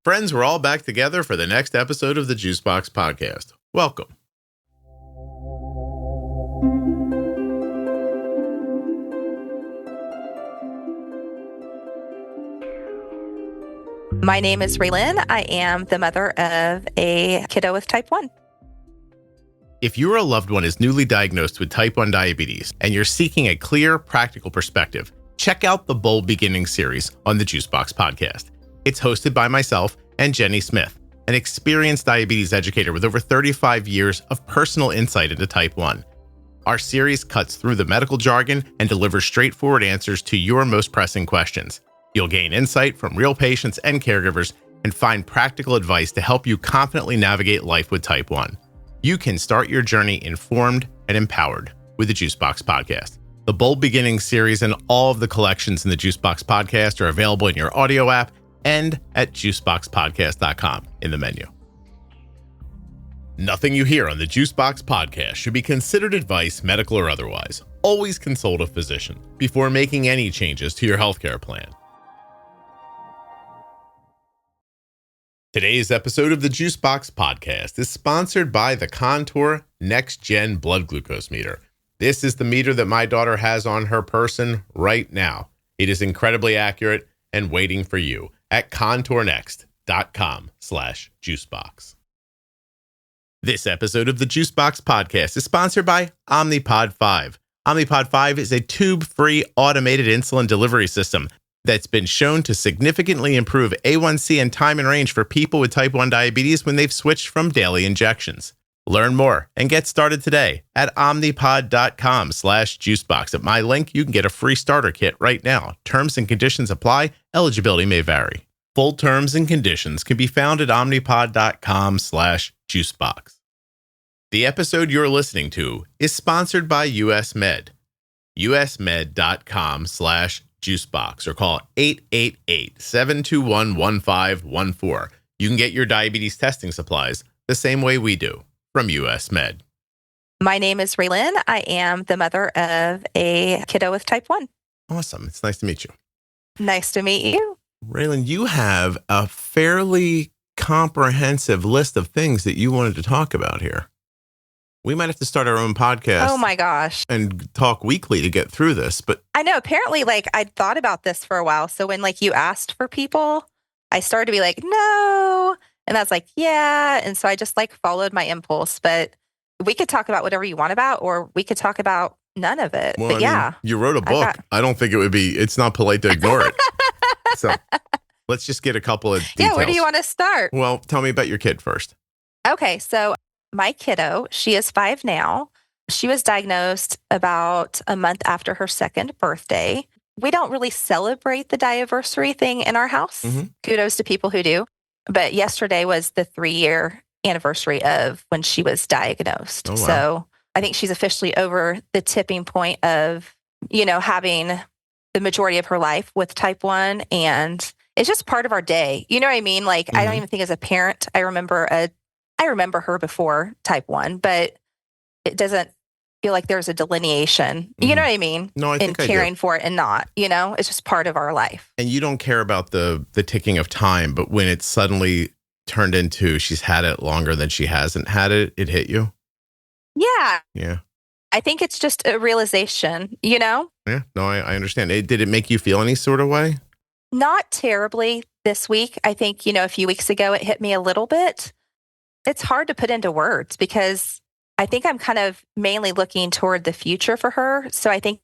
Friends, we're all back together for the next episode of the Juicebox Podcast. Welcome. My name is Raylen. I am the mother of a kiddo with type 1. If you or a loved one is newly diagnosed with type 1 diabetes and you're seeking a clear, practical perspective, check out the Bold Beginnings series on the Juicebox Podcast. It's hosted by myself and Jenny Smith, an experienced diabetes educator with over 35 years of personal insight into type 1. Our series cuts through the medical jargon and delivers straightforward answers to your most pressing questions. You'll gain insight from real patients and caregivers and find practical advice to help you confidently navigate life with type 1. You can start your journey informed and empowered with the Juicebox Podcast. The Bold Beginnings series and all of the collections in the Juicebox Podcast are available in your audio app and at juiceboxpodcast.com in the menu. Nothing you hear on the Juicebox Podcast should be considered advice, medical or otherwise. Always consult a physician before making any changes to your healthcare plan. Today's episode of the Juicebox Podcast is sponsored by the Contour NextGen blood glucose meter. This is the meter that my daughter has on her person right now. It is incredibly accurate and waiting for you at contournext.com/juicebox. This episode of the Juicebox Podcast is sponsored by Omnipod 5. Omnipod 5 is a tube-free automated insulin delivery system that's been shown to significantly improve A1C and time in range for people with type 1 diabetes when they've switched from daily injections. Learn more and get started today at omnipod.com/juicebox. At my link, you can get a free starter kit right now. Terms and conditions apply. Eligibility may vary. Full terms and conditions can be found at omnipod.com/juicebox. The episode you're listening to is sponsored by US Med. usmed.com/juicebox or call 888-721-1514. You can get your diabetes testing supplies the same way we do from US Med. My name is Raylen. I am the mother of a kiddo with type 1. Awesome. It's nice to meet you. Nice to meet you. Raylen, you have a fairly comprehensive list of things that you wanted to talk about here. We might have to start our own podcast. Oh my gosh. And talk weekly to get through this. But I know, apparently, I'd thought about this for a while. So when you asked for people, I started to be like, no. And I was like, yeah. And so I just followed my impulse. But we could talk about whatever you want about, or we could talk about none of it. Well, but yeah. You wrote a book. I don't think it's not polite to ignore it. So let's just get a couple of details. Yeah, where do you want to start? Well, tell me about your kid first. Okay, so my kiddo, she is 5 now. She was diagnosed about a month after her second birthday. We don't really celebrate the diaversary thing in our house. Mm-hmm. Kudos to people who do. But yesterday was the 3-year anniversary of when she was diagnosed. Oh, wow. So I think she's officially over the tipping point of, having the majority of her life with type 1. And it's just part of our day. You know what I mean? Mm-hmm. I don't even think as a parent, I remember her before type 1, but it doesn't feel like there's a delineation. Mm-hmm. You know what I mean? No, I think in caring for it and not, it's just part of our life. And you don't care about the ticking of time, but when it suddenly turned into she's had it longer than she hasn't had it, it hit you? Yeah. Yeah. I think it's just a realization, Yeah. No, I understand. Did it make you feel any sort of way? Not terribly this week. I think, a few weeks ago, it hit me a little bit. It's hard to put into words because I think I'm kind of mainly looking toward the future for her. So I think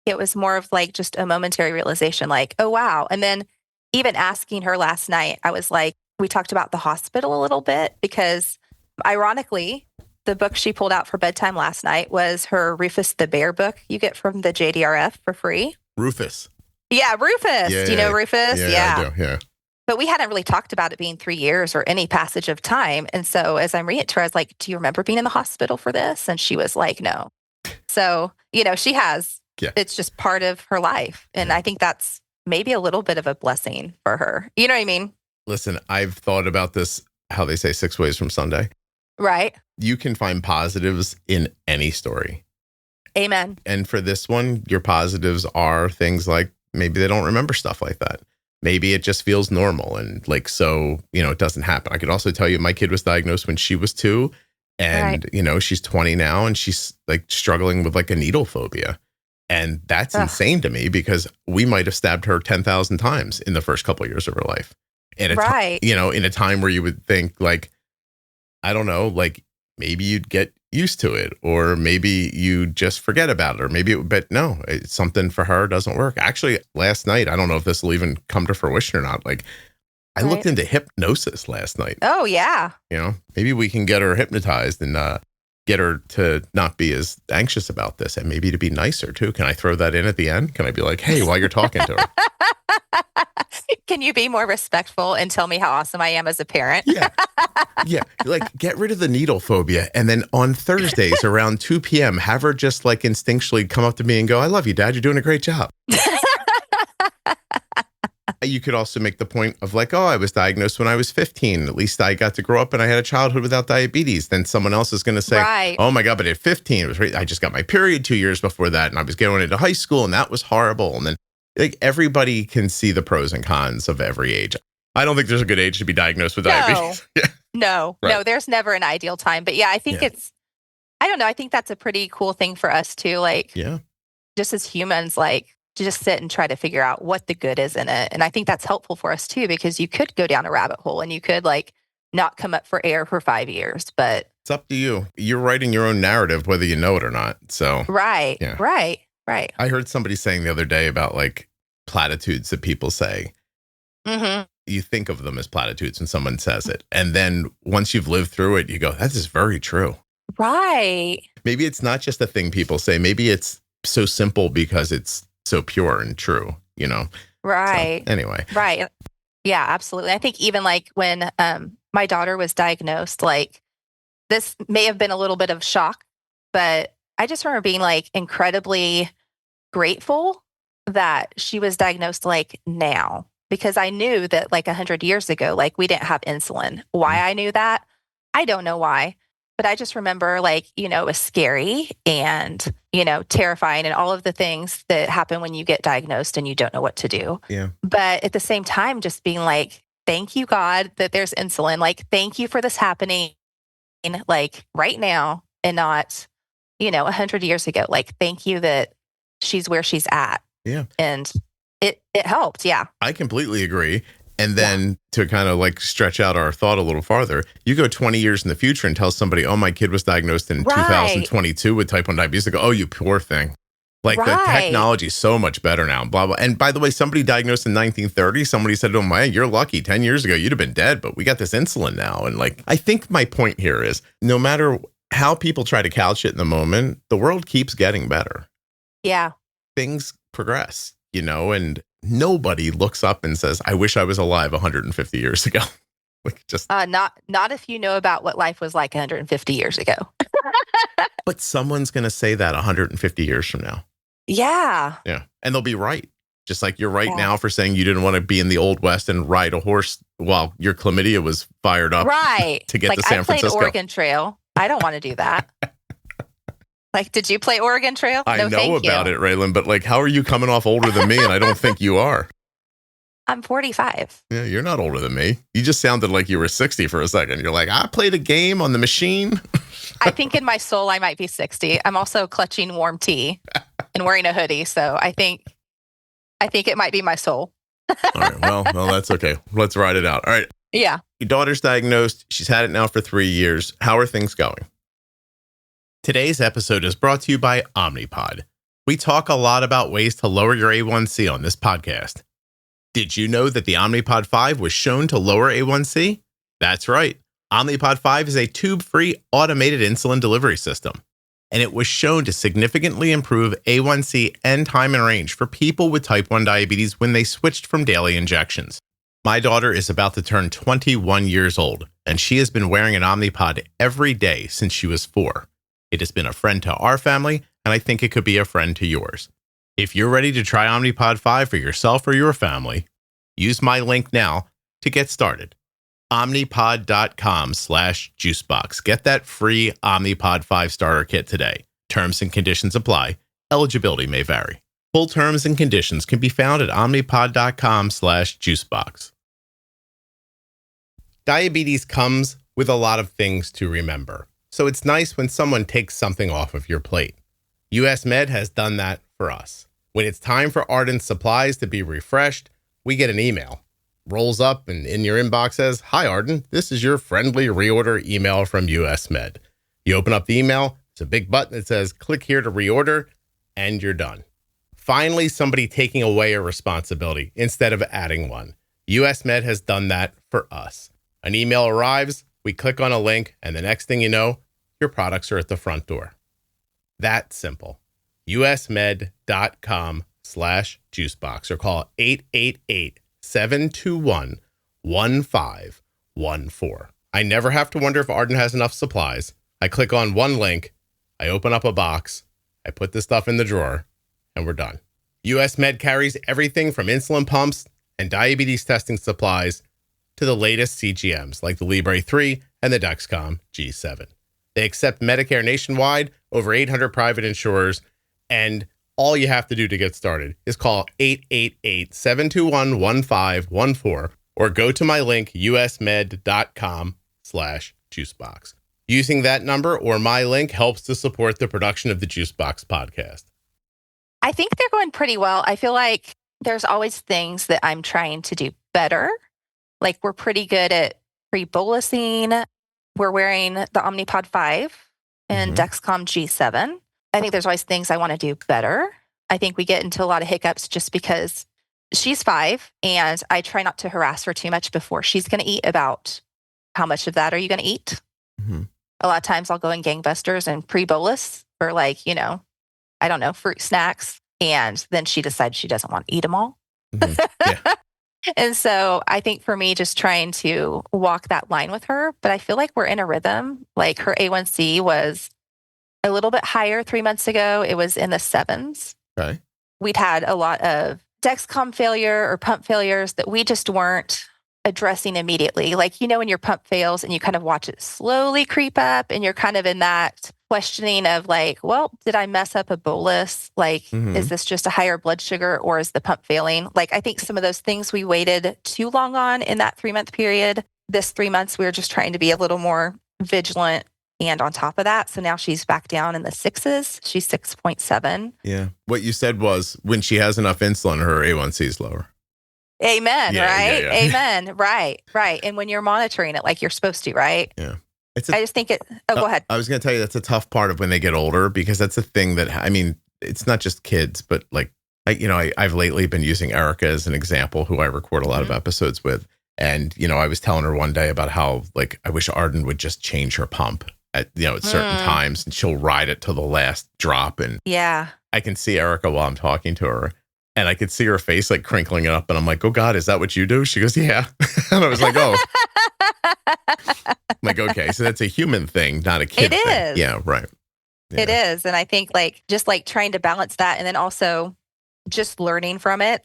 it was more of just a momentary realization, oh, wow. And then even asking her last night, I was we talked about the hospital a little bit because ironically, the book she pulled out for bedtime last night was her Rufus the Bear book you get from the JDRF for free. Rufus. Yeah, Rufus. Yeah, Do you know Rufus? Yeah, I do. Yeah. But we hadn't really talked about it being 3 years or any passage of time. And so as I'm reading it to her, I was like, do you remember being in the hospital for this? And she was like, no. So, she has. Yeah. It's just part of her life. And I think that's maybe a little bit of a blessing for her. You know what I mean? Listen, I've thought about this, how they say 6 ways from Sunday. Right. You can find positives in any story. Amen. And for this one, your positives are things like maybe they don't remember stuff like that. maybe it just feels normal. And like, so, it doesn't happen. I could also tell you my kid was diagnosed when she was 2 and, she's 20 now and she's like struggling with like a needle phobia. And that's insane to me because we might have stabbed her 10,000 times in the first couple of years of her life. And in a time where you would think like, I don't know, like maybe you'd get used to it or maybe you just forget about it but no, it's something for her doesn't work. Actually, last night, I don't know if this will even come to fruition or not. Like I looked into hypnosis last night. Oh, yeah. Maybe we can get her hypnotized and get her to not be as anxious about this and maybe to be nicer too. Can I throw that in at the end? Can I be like, hey, while you're talking to her? Can you be more respectful and tell me how awesome I am as a parent? Yeah. Like get rid of the needle phobia. And then on Thursdays around 2 p.m., have her just like instinctually come up to me and go, I love you, Dad. You're doing a great job. You could also make the point of like, oh, I was diagnosed when I was 15. At least I got to grow up and I had a childhood without diabetes. Then someone else is going to say, oh my God, but at 15, I just got my period 2 years before that. And I was going into high school and that was horrible. And then like everybody can see the pros and cons of every age. I don't think there's a good age to be diagnosed with diabetes. No, there's never an ideal time. But yeah, I think I don't know. I think that's a pretty cool thing for us too. Like, just as humans, like, to just sit and try to figure out what the good is in it. And I think that's helpful for us too, because you could go down a rabbit hole and you could like not come up for air for 5 years, but it's up to you. You're writing your own narrative, whether you know it or not. So, right. I heard somebody saying the other day about like platitudes that people say. Mm-hmm. You think of them as platitudes when someone says it. And then once you've lived through it, you go, that is very true. Right. Maybe it's not just a thing people say. Maybe it's so simple because it's so pure and true, Right. So, anyway. Right. Yeah, absolutely. I think even like when my daughter was diagnosed, like this may have been a little bit of shock, but I just remember being like incredibly grateful that she was diagnosed like now, because I knew that like 100 years ago, like we didn't have insulin. Why I knew that, I don't know why. But I just remember like, it was scary and, terrifying and all of the things that happen when you get diagnosed and you don't know what to do. Yeah. But at the same time, just being like, thank you, God, that there's insulin. Like, thank you for this happening like right now and not, 100 years ago. Like, thank you that she's where she's at. Yeah. And it helped. Yeah. I completely agree. And then to kind of like stretch out our thought a little farther, you go 20 years in the future and tell somebody, oh, my kid was diagnosed in 2022 with type 1 diabetes. They go, oh, you poor thing. Like the technology is so much better now, blah, blah. And by the way, somebody diagnosed in 1930, somebody said, oh, man, you're lucky. 10 years ago, you'd have been dead, but we got this insulin now. And like, I think my point here is no matter how people try to couch it in the moment, the world keeps getting better. Yeah. Things progress, and nobody looks up and says, I wish I was alive 150 years ago. Like just not if you know about what life was like 150 years ago. But someone's going to say that 150 years from now. Yeah. Yeah. And they'll be right. Just like you're right now for saying you didn't want to be in the Old West and ride a horse while your chlamydia was fired up to get to San Francisco. I played Oregon Trail. I don't want to do that. Like, did you play Oregon Trail? I know about it, Raylen, but like, how are you coming off older than me? And I don't think you are. I'm 45. Yeah, you're not older than me. You just sounded like you were 60 for a second. You're like, I played a game on the machine. I think in my soul, I might be 60. I'm also clutching warm tea and wearing a hoodie. So I think it might be my soul. All right. Well, that's okay. Let's ride it out. All right. Yeah. Your daughter's diagnosed. She's had it now for 3 years. How are things going? Today's episode is brought to you by Omnipod. We talk a lot about ways to lower your A1C on this podcast. Did you know that the Omnipod 5 was shown to lower A1C? That's right. Omnipod 5 is a tube-free automated insulin delivery system, and it was shown to significantly improve A1C and time in range for people with type 1 diabetes when they switched from daily injections. My daughter is about to turn 21 years old, and she has been wearing an Omnipod every day since she was 4. It has been a friend to our family, and I think it could be a friend to yours. If you're ready to try Omnipod 5 for yourself or your family, use my link now to get started. Omnipod.com/juicebox. Get that free Omnipod 5 starter kit today. Terms and conditions apply. Eligibility may vary. Full terms and conditions can be found at omnipod.com/juicebox. Diabetes comes with a lot of things to remember, so it's nice when someone takes something off of your plate. US Med has done that for us. When it's time for Ardent supplies to be refreshed, we get an email. Rolls up and in your inbox says, "Hi Ardent, this is your friendly reorder email from US Med." You open up the email, it's a big button that says, "Click here to reorder," and you're done. Finally, somebody taking away a responsibility instead of adding one. US Med has done that for us. An email arrives, we click on a link, and the next thing you know, your products are at the front door. That simple. usmed.com/juicebox or call 888-721-1514. I never have to wonder if Ardent has enough supplies. I click on one link, I open up a box, I put the stuff in the drawer, and we're done. US Med carries everything from insulin pumps and diabetes testing supplies to the latest CGMs like the Libre 3 and the Dexcom G7. They accept Medicare nationwide, over 800 private insurers, and all you have to do to get started is call 888-721-1514 or go to my link, usmed.com/juicebox. Using that number or my link helps to support the production of the Juicebox podcast. I think they're going pretty well. I feel like there's always things that I'm trying to do better. Like we're pretty good at pre-bolusing. We're wearing the Omnipod 5 and Dexcom G7. I think there's always things I want to do better. I think we get into a lot of hiccups just because she's 5 and I try not to harass her too much before she's going to eat about how much of that are you going to eat? A lot of times I'll go in gangbusters and pre-bolus for fruit snacks. And then she decides she doesn't want to eat them all. Yeah. And so I think for me, just trying to walk that line with her, but I feel like we're in a rhythm. Like her A1C was a little bit higher 3 months ago. It was in the 7s. Okay. We'd had a lot of Dexcom failure or pump failures that we just weren't addressing immediately. Like, when your pump fails and you kind of watch it slowly creep up and you're kind of in that questioning of like, well, did I mess up a bolus? Like, is this just a higher blood sugar or is the pump failing? Like, I think some of those things we waited too long on in that 3-month period. This 3 months, we were just trying to be a little more vigilant and on top of that. So now she's back down in the 6s. She's 6.7. Yeah. What you said was when she has enough insulin, her A1C is lower. Amen. Yeah, right. yeah. Amen. Right. And when you're monitoring it like you're supposed to, right? Yeah. I just think go ahead. I was going to tell you that's a tough part of when they get older, because that's a thing that, it's not just kids, but like, I've lately been using Erica as an example, who I record a lot of episodes with. And, I was telling her one day about how, like, I wish Arden would just change her pump at certain times and she'll ride it till the last drop. And yeah, I can see Erica while I'm talking to her. And I could see her face like crinkling it up. And I'm like, "Oh God, is that what you do?" She goes, "Yeah." And I was like, "Oh." I'm like, okay, so that's a human thing, not a kid thing. It is. Yeah, right. Yeah. It is. And I think just trying to balance that and then also just learning from it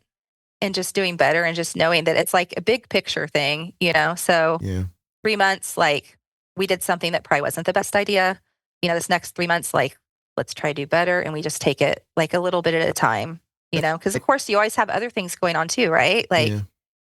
and just doing better and just knowing that it's like a big picture thing, So 3 months, like we did something that probably wasn't the best idea. This next 3 months, like let's try to do better. And we just take it like a little bit at a time. Because of course you always have other things going on too, right? Like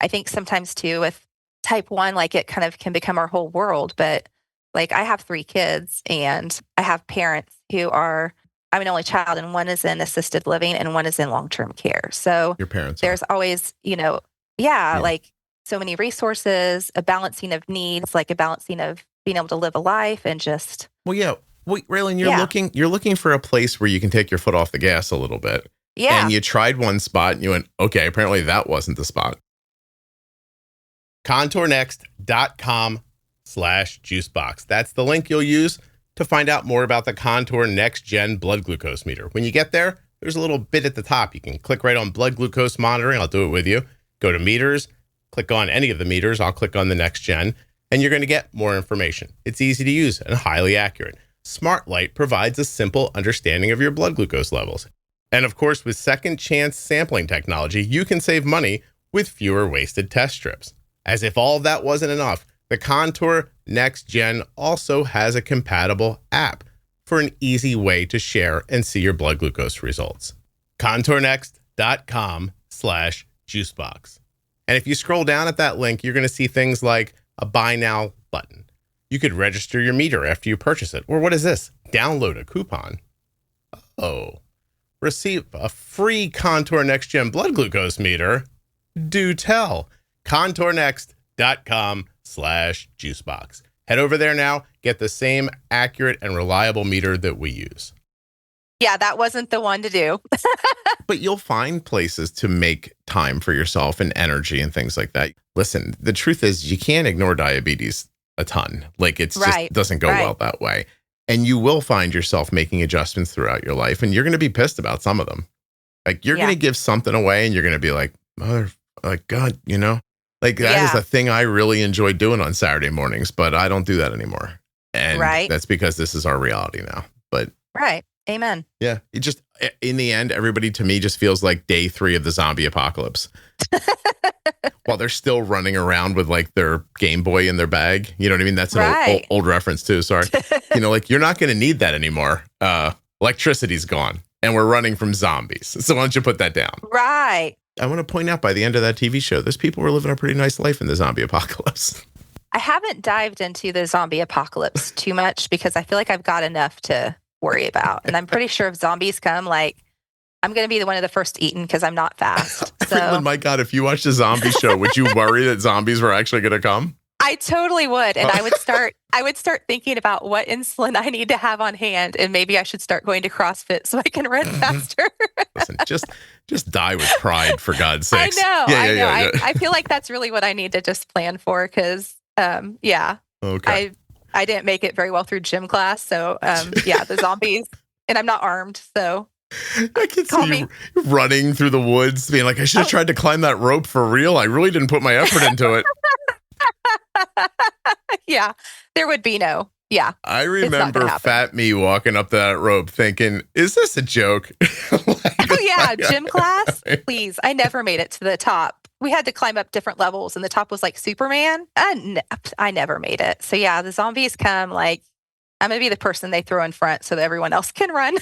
I think sometimes too with type 1, like it kind of can become our whole world. But like I have 3 kids and I have parents who I'm an only child and one is in assisted living and one is in long-term care. So your parents there's always, like so many resources, a balancing of needs, like a balancing of being able to live a life and just. Well, yeah. Wait, Raylen, you're looking for a place where you can take your foot off the gas a little bit. Yeah. And you tried one spot and you went, okay, apparently that wasn't the spot. ContourNext.com/juicebox. That's the link you'll use to find out more about the Contour NextGen blood glucose meter. When you get there, there's a little bit at the top. You can click right on blood glucose monitoring. I'll do it with you. Go to meters, click on any of the meters. I'll click on the NextGen, and you're going to get more information. It's easy to use and highly accurate. SmartLight provides a simple understanding of your blood glucose levels. And of course, with second chance sampling technology, you can save money with fewer wasted test strips. As if all of that wasn't enough, the Contour NextGen also has a compatible app for an easy way to share and see your blood glucose results. contournext.com/juicebox. And if you scroll down at that link, you're going to see things like a buy now button. You could register your meter after you purchase it. Or what is this? Download a coupon. Oh, receive a free Contour NextGen blood glucose meter. Do tell. contournext.com/juicebox. Head over there now. Get the same accurate and reliable meter that we use. Yeah, that wasn't the one to do. But you'll find places to make time for yourself and energy and things like that. Listen, the truth is you can't ignore diabetes a ton. Like it's just doesn't go well that way. And you will find yourself making adjustments throughout your life, and you're going to be pissed about some of them. Like you're going to give something away and you're going to be like, God, like that is a thing I really enjoy doing on Saturday mornings, but I don't do that anymore. And that's because this is our reality now. But amen. Yeah. It just, in the end, everybody to me just feels like day 3 of the zombie apocalypse. While they're still running around with like their Game Boy in their bag. You know what I mean? That's an old reference too. Sorry. Like you're not going to need that anymore. Electricity's gone and we're running from zombies. So why don't you put that down? Right. I want to point out by the end of that TV show, those people were living a pretty nice life in the zombie apocalypse. I haven't dived into the zombie apocalypse too much because I feel like I've got enough to worry about. And I'm pretty sure if zombies come, like, I'm going to be one of the first eaten because I'm not fast. So. My God, if you watched a zombie show, would you worry that zombies were actually going to come? I totally would. And I would start thinking about what insulin I need to have on hand. And maybe I should start going to CrossFit so I can run faster. Listen, just die with pride, for God's sakes. I know. I feel like that's really what I need to just plan for because, Okay. I didn't make it very well through gym class. So, the zombies, and I'm not armed. So I can see you running through the woods being like, I should have tried to climb that rope for real. I really didn't put my effort into it. Yeah, there would be no. Yeah. I remember fat me walking up that rope thinking, is this a joke? Gym class? Please. I never made it to the top. We had to climb up different levels and the top was like Superman. I never made it. So yeah, the zombies come like, I'm going to be the person they throw in front so that everyone else can run.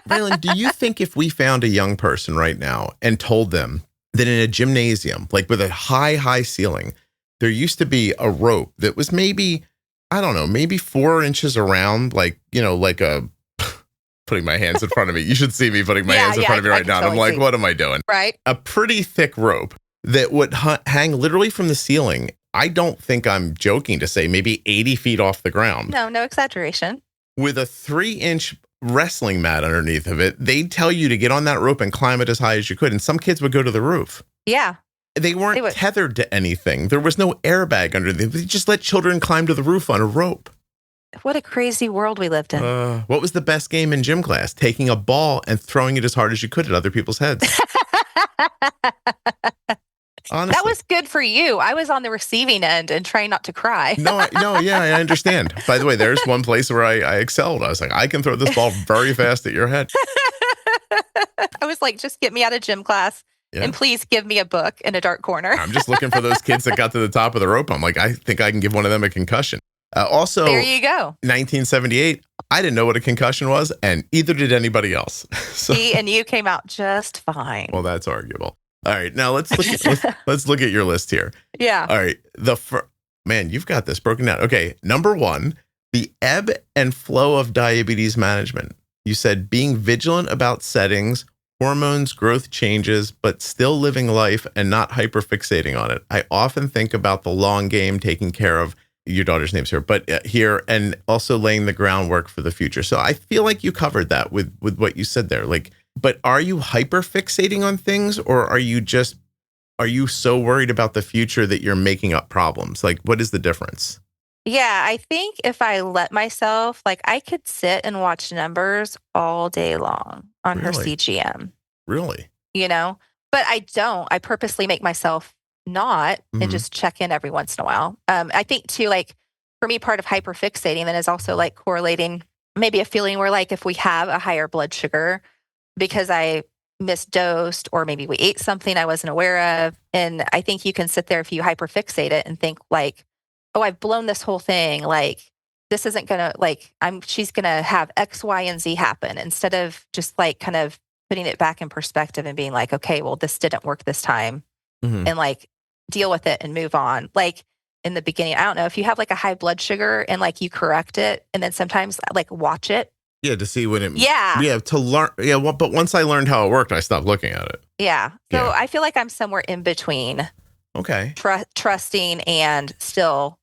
Raylen, do you think if we found a young person right now and told them that in a gymnasium, like with a high ceiling, there used to be a rope that was maybe 4 inches around, like a, putting my hands in front of me. You should see me putting my hands in front of me right now. Totally I'm like, what am I doing? Right. A pretty thick rope that would hang literally from the ceiling. I don't think I'm joking to say maybe 80 feet off the ground. No exaggeration. With a 3-inch wrestling mat underneath of it, they'd tell you to get on that rope and climb it as high as you could. And some kids would go to the roof. Yeah. They weren't tethered to anything. There was no airbag under them. They just let children climb to the roof on a rope. What a crazy world we lived in. What was the best game in gym class? Taking a ball and throwing it as hard as you could at other people's heads. Honestly. That was good for you. I was on the receiving end and trying not to cry. I understand. By the way, there's one place where I excelled. I was like, I can throw this ball very fast at your head. I was like, just get me out of gym class. Yeah. And please give me a book in a dark corner. I'm just looking for those kids that got to the top of the rope. I'm like, I think I can give one of them a concussion. Also, there you go. 1978, I didn't know what a concussion was, and either did anybody else. So, he and you came out just fine. Well, that's arguable. All right, now let's look at your list here. Yeah. All right, man, you've got this broken down. Okay, number 1, the ebb and flow of diabetes management. You said being vigilant about settings, hormones, growth changes, but still living life and not hyperfixating on it. I often think about the long game, taking care of your daughter's name's here, and also laying the groundwork for the future. So I feel like you covered that with what you said there. Like, but are you hyperfixating on things, or are you so worried about the future that you're making up problems? Like, what is the difference? Yeah, I think if I let myself, like I could sit and watch numbers all day long on her CGM. Really? But I don't. I purposely make myself not and just check in every once in a while. I think too, like for me, part of hyperfixating then is also like correlating maybe a feeling where like if we have a higher blood sugar because I misdosed or maybe we ate something I wasn't aware of. And I think you can sit there if you hyperfixate it and think like, oh, I've blown this whole thing. Like, this isn't going to, like, she's going to have X, Y, and Z happen instead of just like kind of putting it back in perspective and being like, okay, well, this didn't work this time, and like deal with it and move on. Like in the beginning, I don't know if you have like a high blood sugar and like you correct it, and then sometimes like watch it. Yeah, to see when it. Yeah, to learn. Yeah, well, but once I learned how it worked, I stopped looking at it. Yeah. So I feel like I'm somewhere in between. Okay. Trusting and still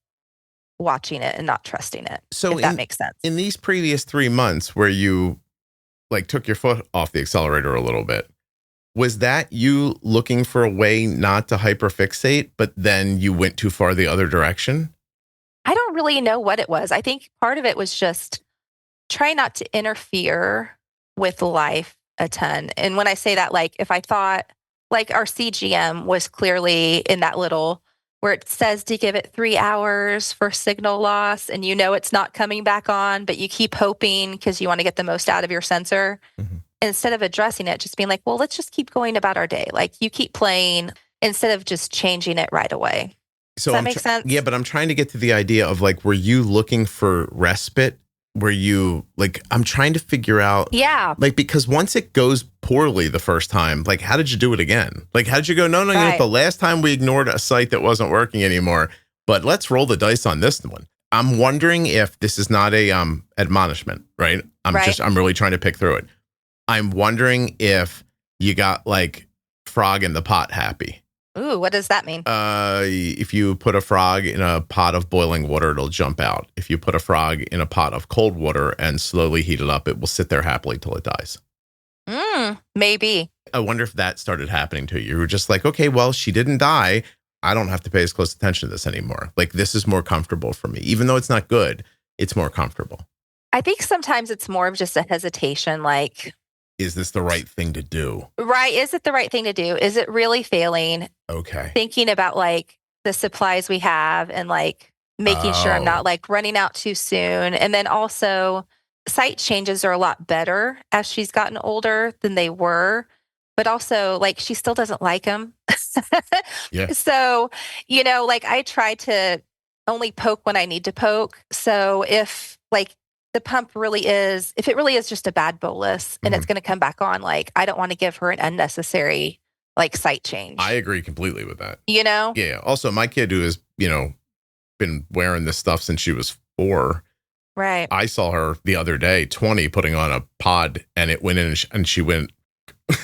watching it and not trusting it. So if that makes sense. In these previous 3 months where you like took your foot off the accelerator a little bit, was that you looking for a way not to hyperfixate, but then you went too far the other direction? I don't really know what it was. I think part of it was just trying not to interfere with life a ton. And when I say that, like if I thought like our CGM was clearly in that little where it says to give it 3 hours for signal loss, and you know it's not coming back on, but you keep hoping because you want to get the most out of your sensor. Instead of addressing it, just being like, well, let's just keep going about our day. Like you keep playing instead of just changing it right away. So Does that make sense? Yeah, but I'm trying to get to the idea of like, were you looking for respite? Were you like, I'm trying to figure out. Yeah. Like, because once it goes poorly the first time, like, how did you do it again? Like, how did you go? No, you know, the last time we ignored a site that wasn't working anymore, but let's roll the dice on this one. I'm wondering if this is not a admonishment, right? I'm really trying to pick through it. I'm wondering if you got like frog in the pot happy. Ooh, what does that mean? If you put a frog in a pot of boiling water, it'll jump out. If you put a frog in a pot of cold water and slowly heat it up, it will sit there happily till it dies. Maybe. I wonder if that started happening to you. You were just like, okay, well, she didn't die. I don't have to pay as close attention to this anymore. Like, this is more comfortable for me. Even though it's not good, it's more comfortable. I think sometimes it's more of just a hesitation, like, is this the right thing to do? Right. Is it the right thing to do? Is it really failing? Okay. Thinking about like the supplies we have and like making sure I'm not like running out too soon. And then also site changes are a lot better as she's gotten older than they were, but also like she still doesn't like them. Yeah. So, you know, like I try to only poke when I need to poke. So if like the pump really is, if it really is just a bad bolus and it's going to come back on, like, I don't want to give her an unnecessary, like, site change. I agree completely with that. You know? Yeah. Also, my kid who has, you know, been wearing this stuff since she was 4. Right. I saw her the other day, 20, putting on a pod, and it went in and she went,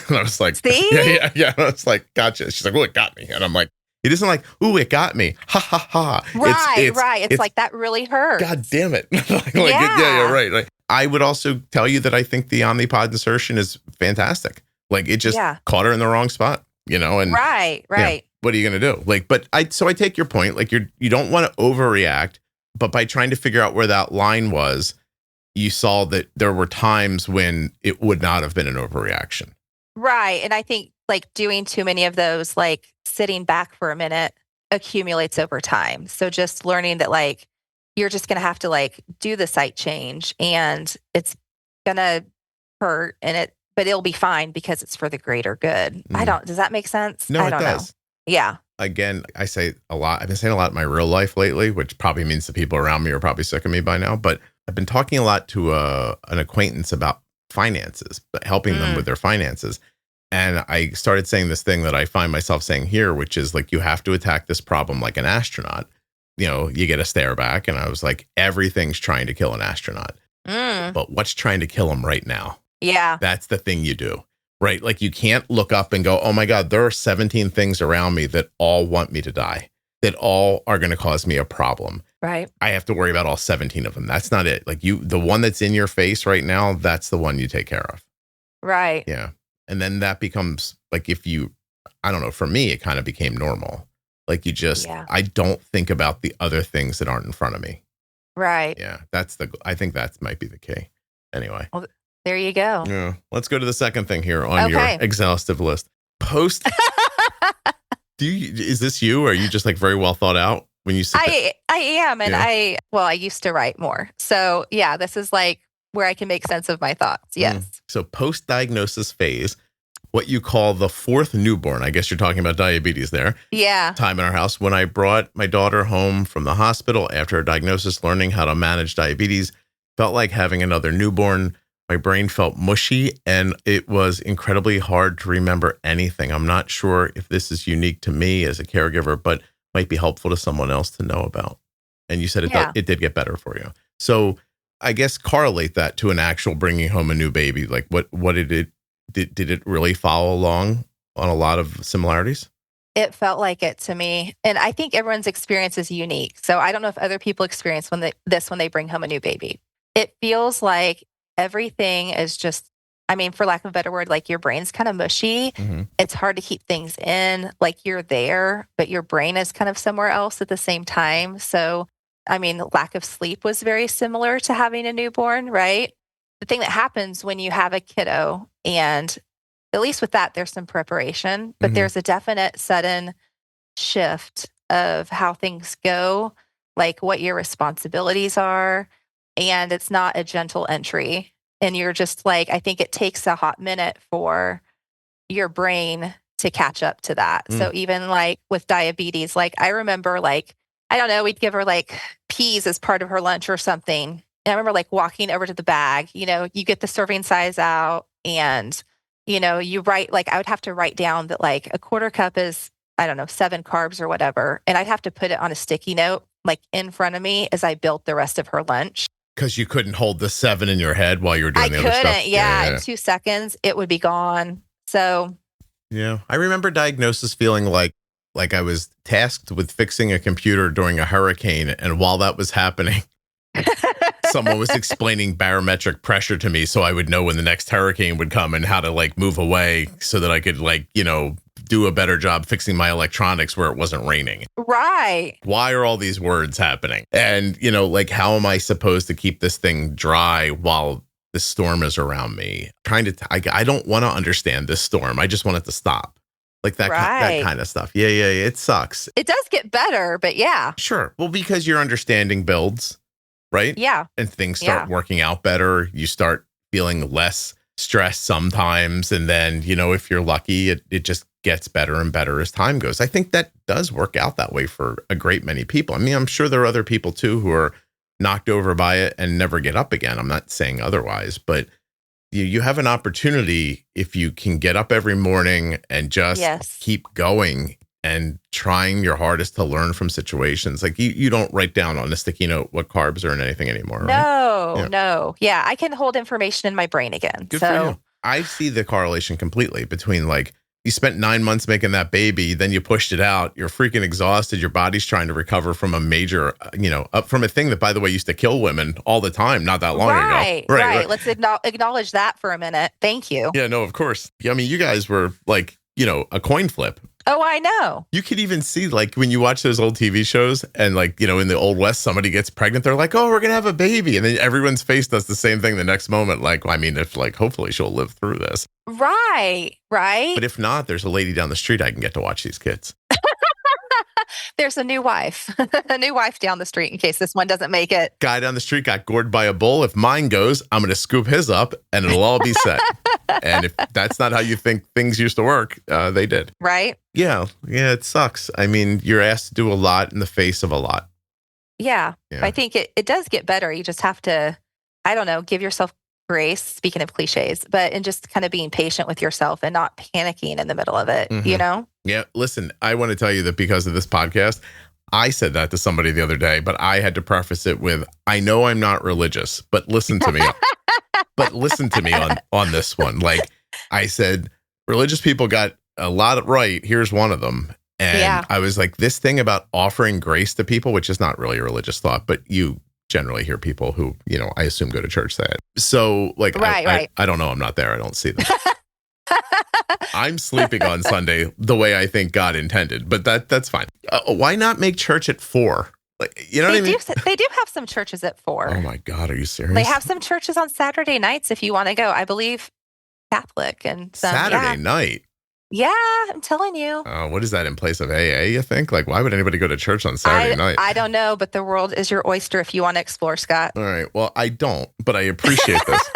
and I was like, see? Yeah. I was like, gotcha. She's like, oh, it got me. And I'm like, it isn't like, ooh, it got me. Ha, ha, ha. Right. It's like, that really hurt. God damn it. Yeah, right. Like, I would also tell you that I think the Omnipod insertion is fantastic. Like, it just caught her in the wrong spot, you know? And Right. Yeah, what are you going to do? Like, but I take your point. Like, you don't want to overreact, but by trying to figure out where that line was, you saw that there were times when it would not have been an overreaction. Right. And I think like doing too many of those, like sitting back for a minute accumulates over time. So just learning that like, you're just going to have to like do the site change and it's going to hurt but it'll be fine because it's for the greater good. Does that make sense? No, I don't know. Yeah. Again, I say a lot. I've been saying a lot in my real life lately, which probably means the people around me are probably sick of me by now, but I've been talking a lot to an acquaintance about finances, helping them with their finances. And I started saying this thing that I find myself saying here, which is like, you have to attack this problem like an astronaut. You know, you get a stare back. And I was like, everything's trying to kill an astronaut. But what's trying to kill him right now? Yeah. That's the thing you do, right? Like, you can't look up and go, oh my God, there are 17 things around me that all want me to die, that all are going to cause me a problem. Right. I have to worry about all 17 of them. That's not it. Like, the one that's in your face right now, that's the one you take care of. Right. Yeah. And then that becomes like, I don't know, for me, it kind of became normal. Like, you just, I don't think about the other things that aren't in front of me. Right. Yeah. I think that might be the key. Anyway. Well, there you go. Yeah. Let's go to the second thing here on your exhaustive list. Is this you? Or are you just like very well thought out when you sit I am. And I used to write more. So yeah, this is like where I can make sense of my thoughts. Yes. So post-diagnosis phase, what you call the 4th newborn. I guess you're talking about diabetes there. Yeah. Time in our house. When I brought my daughter home from the hospital after her diagnosis, learning how to manage diabetes felt like having another newborn. My brain felt mushy, and it was incredibly hard to remember anything. I'm not sure if this is unique to me as a caregiver, but might be helpful to someone else to know about. And you said it did get better for you. So I guess correlate that to an actual bringing home a new baby. Like what did it really follow along on a lot of similarities? It felt like it to me. And I think everyone's experience is unique. So I don't know if other people experience when they bring home a new baby. It feels like everything is just, for lack of a better word, like your brain's kind of mushy. Mm-hmm. It's hard to keep things in, like you're there, but your brain is kind of somewhere else at the same time. So, lack of sleep was very similar to having a newborn, right? The thing that happens when you have a kiddo, and at least with that, there's some preparation, but there's a definite sudden shift of how things go, like what your responsibilities are. And it's not a gentle entry. And you're just like, I think it takes a hot minute for your brain to catch up to that. So even like with diabetes, like I remember I don't know, we'd give her like peas as part of her lunch or something. And I remember like walking over to the bag, you get the serving size out and, you write, like I would have to write down that like a quarter cup is, I don't know, 7 carbs or whatever. And I'd have to put it on a sticky note, like in front of me as I built the rest of her lunch. Because you couldn't hold the 7 in your head while you were doing the other stuff. Yeah. In 2 seconds, it would be gone. So. Yeah. I remember diagnosis feeling like I was tasked with fixing a computer during a hurricane. And while that was happening, someone was explaining barometric pressure to me so I would know when the next hurricane would come and how to like move away so that I could do a better job fixing my electronics where it wasn't raining. Right. Why are all these words happening? And, how am I supposed to keep this thing dry while the storm is around me? I don't want to understand this storm. I just want it to stop. Like that kind of stuff. Yeah. It sucks. It does get better, but yeah. Sure. Well, because your understanding builds, right? Yeah. And things start working out better. You start feeling less stressed sometimes. And then, if you're lucky, it just gets better and better as time goes. I think that does work out that way for a great many people. I'm sure there are other people too who are knocked over by it and never get up again. I'm not saying otherwise, but you have an opportunity if you can get up every morning and just keep going and trying your hardest to learn from situations. Like you don't write down on a sticky note what carbs are in anything anymore, right? No. Yeah, I can hold information in my brain again. Good for you. I see the correlation completely between you spent 9 months making that baby, then you pushed it out. You're freaking exhausted. Your body's trying to recover from a major, from a thing that, by the way, used to kill women all the time, not that long ago. Right. Let's acknowledge that for a minute. Thank you. Yeah, no, of course. You guys were a coin flip. Oh, I know. You could even see when you watch those old TV shows and in the Old West, somebody gets pregnant. They're like, oh, we're going to have a baby. And then everyone's face does the same thing the next moment. Hopefully she'll live through this. Right. But if not, there's a lady down the street I can get to watch these kids. There's a new wife down the street in case this one doesn't make it. Guy down the street got gored by a bull. If mine goes, I'm going to scoop his up and it'll all be set. And if that's not how you think things used to work, they did. Right? Yeah, it sucks. You're asked to do a lot in the face of a lot. Yeah. I think it does get better. You just have to, I don't know, give yourself grace, speaking of cliches, and just kind of being patient with yourself and not panicking in the middle of it, Yeah. Listen, I want to tell you that because of this podcast, I said that to somebody the other day, but I had to preface it with, I know I'm not religious, but listen to me. on this one. I said, religious people got a lot right. Here's one of them. And I was like, this thing about offering grace to people, which is not really a religious thought, but you generally hear people who, I assume go to church say it. So right. I don't know. I'm not there. I don't see them. I'm sleeping on Sunday the way I think God intended, but that's fine. Why not make church at 4? You know what I mean? They do have some churches at 4. Oh my God. Are you serious? They have some churches on Saturday nights if you want to go. I believe Catholic and some, Saturday night. Yeah, I'm telling you. What is that in place of AA, you think? Why would anybody go to church on Saturday night? I don't know, but the world is your oyster if you want to explore, Scott. All right. Well, I don't, but I appreciate this.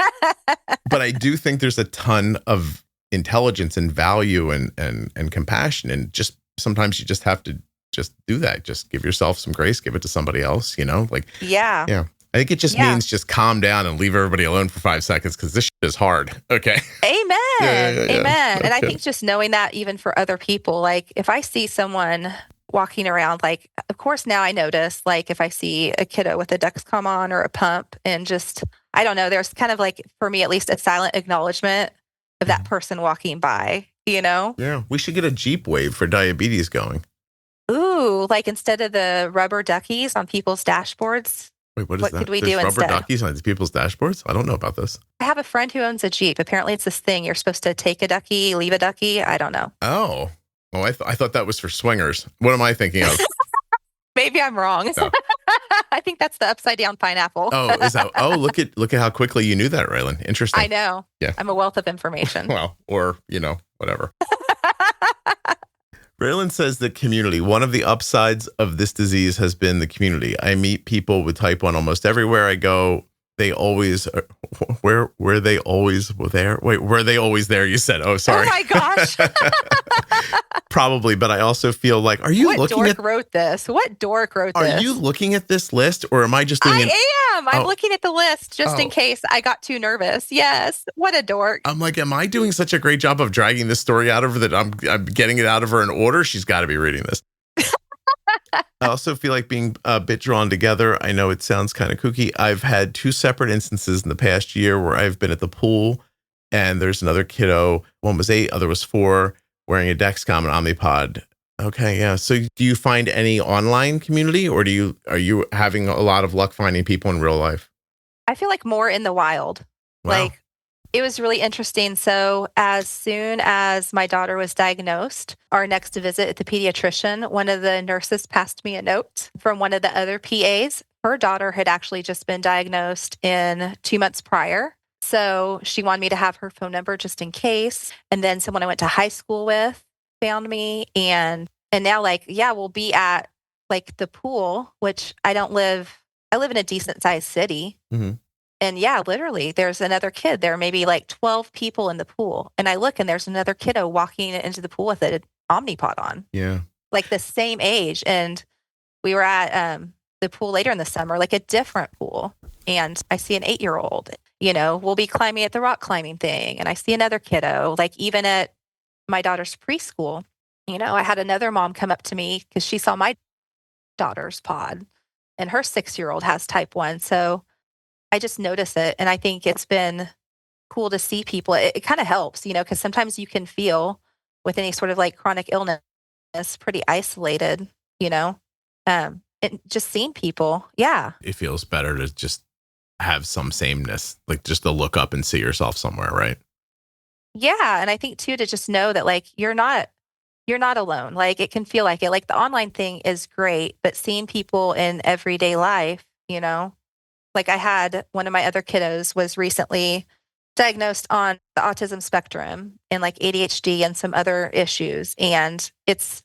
But I do think there's a ton of intelligence and value and compassion. And just sometimes you just have to just do that. Just give yourself some grace, give it to somebody else, Yeah. I think it just means just calm down and leave everybody alone for 5 seconds because this shit is hard. Okay. Amen. Amen. Okay. And I think just knowing that even for other people, like if I see someone walking around, like, of course, now I notice, like if I see a kiddo with a Dexcom on or a pump and just, I don't know, there's kind of like, for me at least, a silent acknowledgement of that person walking by, you know? Yeah. We should get a Jeep wave for diabetes going. Ooh, like instead of the rubber duckies on people's dashboards. Wait, what is that? Could we There's do rubber instead? duckies on people's dashboards? I don't know about this. I have a friend who owns a Jeep. Apparently it's this thing. You're supposed to take a ducky, leave a ducky. I don't know. Oh. Well, I thought that was for swingers. What am I thinking of? Maybe I'm wrong. No. I think that's the upside down pineapple. Oh, is that? Oh, look at how quickly you knew that, Raylen. Interesting. I know. Yeah. I'm a wealth of information. Well, or, whatever. Raylen says the community. One of the upsides of this disease has been the community. I meet people with type 1 almost everywhere I go. They always, were they always there? Wait, were they always there? You said, oh, sorry. Oh my gosh. Probably, but I also feel like, are you what looking dork at? wrote this? What dork wrote this? Are you looking at this list, or am I just doing? I am. I'm Oh. looking at the list just in Oh. case I got too nervous. Yes. What a dork. I'm like, am I doing such a great job of dragging this story out of her that I'm getting it out of her in order? She's got to be reading this. I also feel like being a bit drawn together. I know it sounds kind of kooky. I've had 2 separate instances in the past year where I've been at the pool and there's another kiddo. One was 8, other was 4, wearing a Dexcom and Omnipod. Okay, yeah. So do you find any online community, or are you having a lot of luck finding people in real life? I feel like more in the wild. Wow. Like it was really interesting. So as soon as my daughter was diagnosed, our next visit at the pediatrician, one of the nurses passed me a note from one of the other PAs. Her daughter had actually just been diagnosed in 2 months prior. So she wanted me to have her phone number just in case. And then someone I went to high school with found me. And now we'll be at like the pool, which I live in a decent sized city. Mm-hmm. And yeah, literally there's another kid. There are maybe like 12 people in the pool. And I look and there's another kiddo walking into the pool with an Omnipod on. Yeah. Like the same age. And we were at the pool later in the summer, like a different pool. And I see an 8-year-old, we'll be climbing at the rock climbing thing. And I see another kiddo, like even at my daughter's preschool, I had another mom come up to me because she saw my daughter's pod and her 6-year-old has type 1. So I just notice it. And I think it's been cool to see people. It kind of helps, because sometimes you can feel with any sort of like chronic illness pretty isolated, and just seeing people. Yeah. It feels better to just have some sameness, like just to look up and see yourself somewhere, right? Yeah. And I think too, to just know that like, you're not alone. Like it can feel like it, like the online thing is great, but seeing people in everyday life, like I had one of my other kiddos was recently diagnosed on the autism spectrum and like ADHD and some other issues. And it's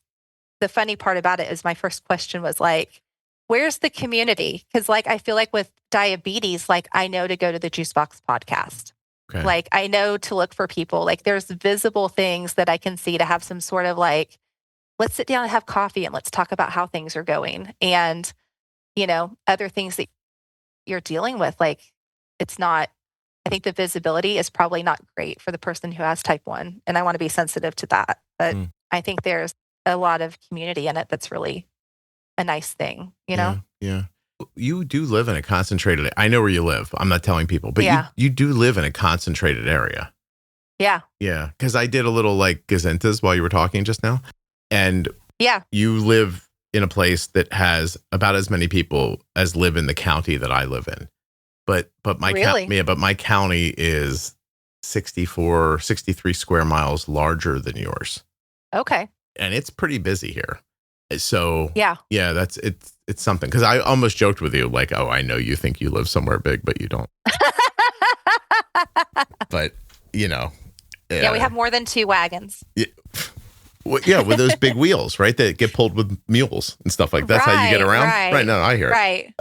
the funny part about it is my first question was like, where's the community? Because like, I feel like with diabetes, like I know to go to the Juicebox podcast. Okay. Like I know to look for people. Like there's visible things that I can see to have some sort of like, let's sit down and have coffee and let's talk about how things are going. And, other things that you're dealing with, like it's not, I think the visibility is probably not great for the person who has type 1. And I want to be sensitive to that. But I think there's a lot of community in it that's really a nice thing, Yeah. You do live in a concentrated, I know where you live. I'm not telling people, but Yeah. you do live in a concentrated area. Yeah. Yeah. Because I did a little like gazintas while you were talking just now. And Yeah. you live in a place that has about as many people as live in the county that I live in. But my Really? but my county is 63 square miles larger than yours. Okay. And it's pretty busy here. So Yeah. that's it's something. Because I almost joked with you, like, oh, I know you think you live somewhere big, but you don't. But Yeah, we have more than 2 wagons. Yeah, with those big wheels, right? That get pulled with mules and stuff like that. That's how you get around. Right. No, I hear it. Right.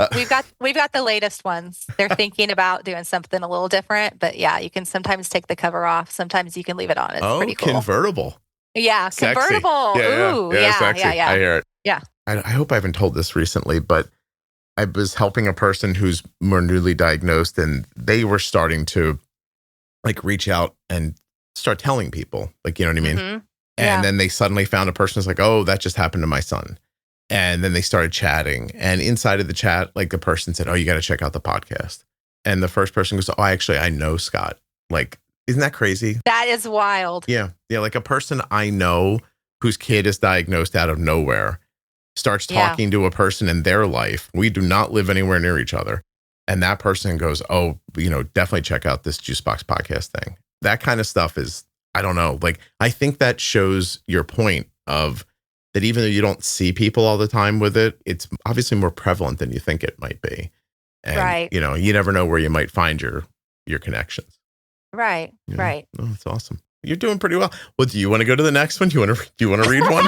We've got the latest ones. They're thinking about doing something a little different, but yeah, you can sometimes take the cover off. Sometimes you can leave it on. It's pretty cool. Convertible. Yeah, Sexy. convertible. Yeah, Ooh, sexy. yeah. I hear it. Yeah. I hope I haven't told this recently, but I was helping a person who's more newly diagnosed, and they were starting to like reach out and start telling people, like, you know what I mean? Mm-hmm. And then they suddenly found a person who's like, oh, that just happened to my son. And then they started chatting. And inside of the chat, like the person said, oh, you got to check out the podcast. And the first person goes, oh, I know Scott. Like, isn't that crazy? That is wild. Yeah. Yeah. Like a person I know whose kid is diagnosed out of nowhere starts talking to a person in their life. We do not live anywhere near each other. And that person goes, oh, definitely check out this Juicebox podcast thing. That kind of stuff is, I don't know. Like, I think that shows your point of that even though you don't see people all the time with it, it's obviously more prevalent than you think it might be. And, you never know where you might find your connections. Right. Right. Oh, that's awesome. You're doing pretty well. Well, do you want to go to the next one? Do you want to read one?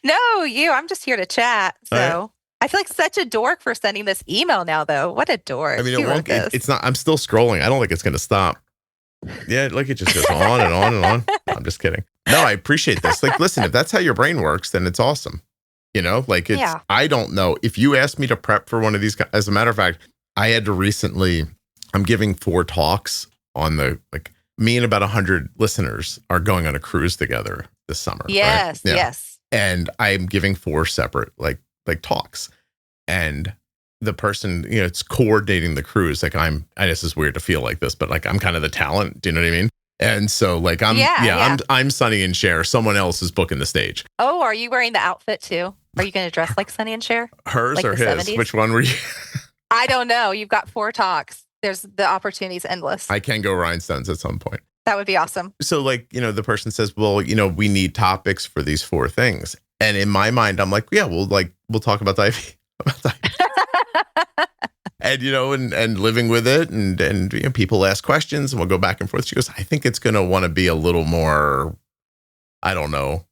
No, I'm just here to chat. So right. I feel like such a dork for sending this email now, though. What a dork. I mean, it's not, I'm still scrolling. I don't think it's going to stop. Yeah, like it just goes on and on and on. I'm just kidding. No, I appreciate this. Like, listen, if that's how your brain works, then it's awesome. Like it's, I don't know. If you asked me to prep for one of these, as a matter of fact, I had to recently, I'm giving 4 talks on me and about 100 listeners are going on a cruise together this summer. Yes, right? yes. And I'm giving 4 separate like talks. And the person, it's coordinating the cruise. Like and this is weird to feel like this, but like I'm kind of the talent. Do you know what I mean? And so like I'm Sonny and Cher. Someone else is booking the stage. Oh, are you wearing the outfit too? Are you going to dress like Sonny and Cher? Hers like or his? 70s? Which one were you? I don't know. You've got 4 talks. There's the opportunity's endless. I can go rhinestones at some point. That would be awesome. So like, the person says, well, we need topics for these 4 things. And in my mind, I'm like, yeah, we'll talk about diabetes. And, and living with it and people ask questions and we'll go back and forth. She goes, I think it's going to want to be a little more, I don't know,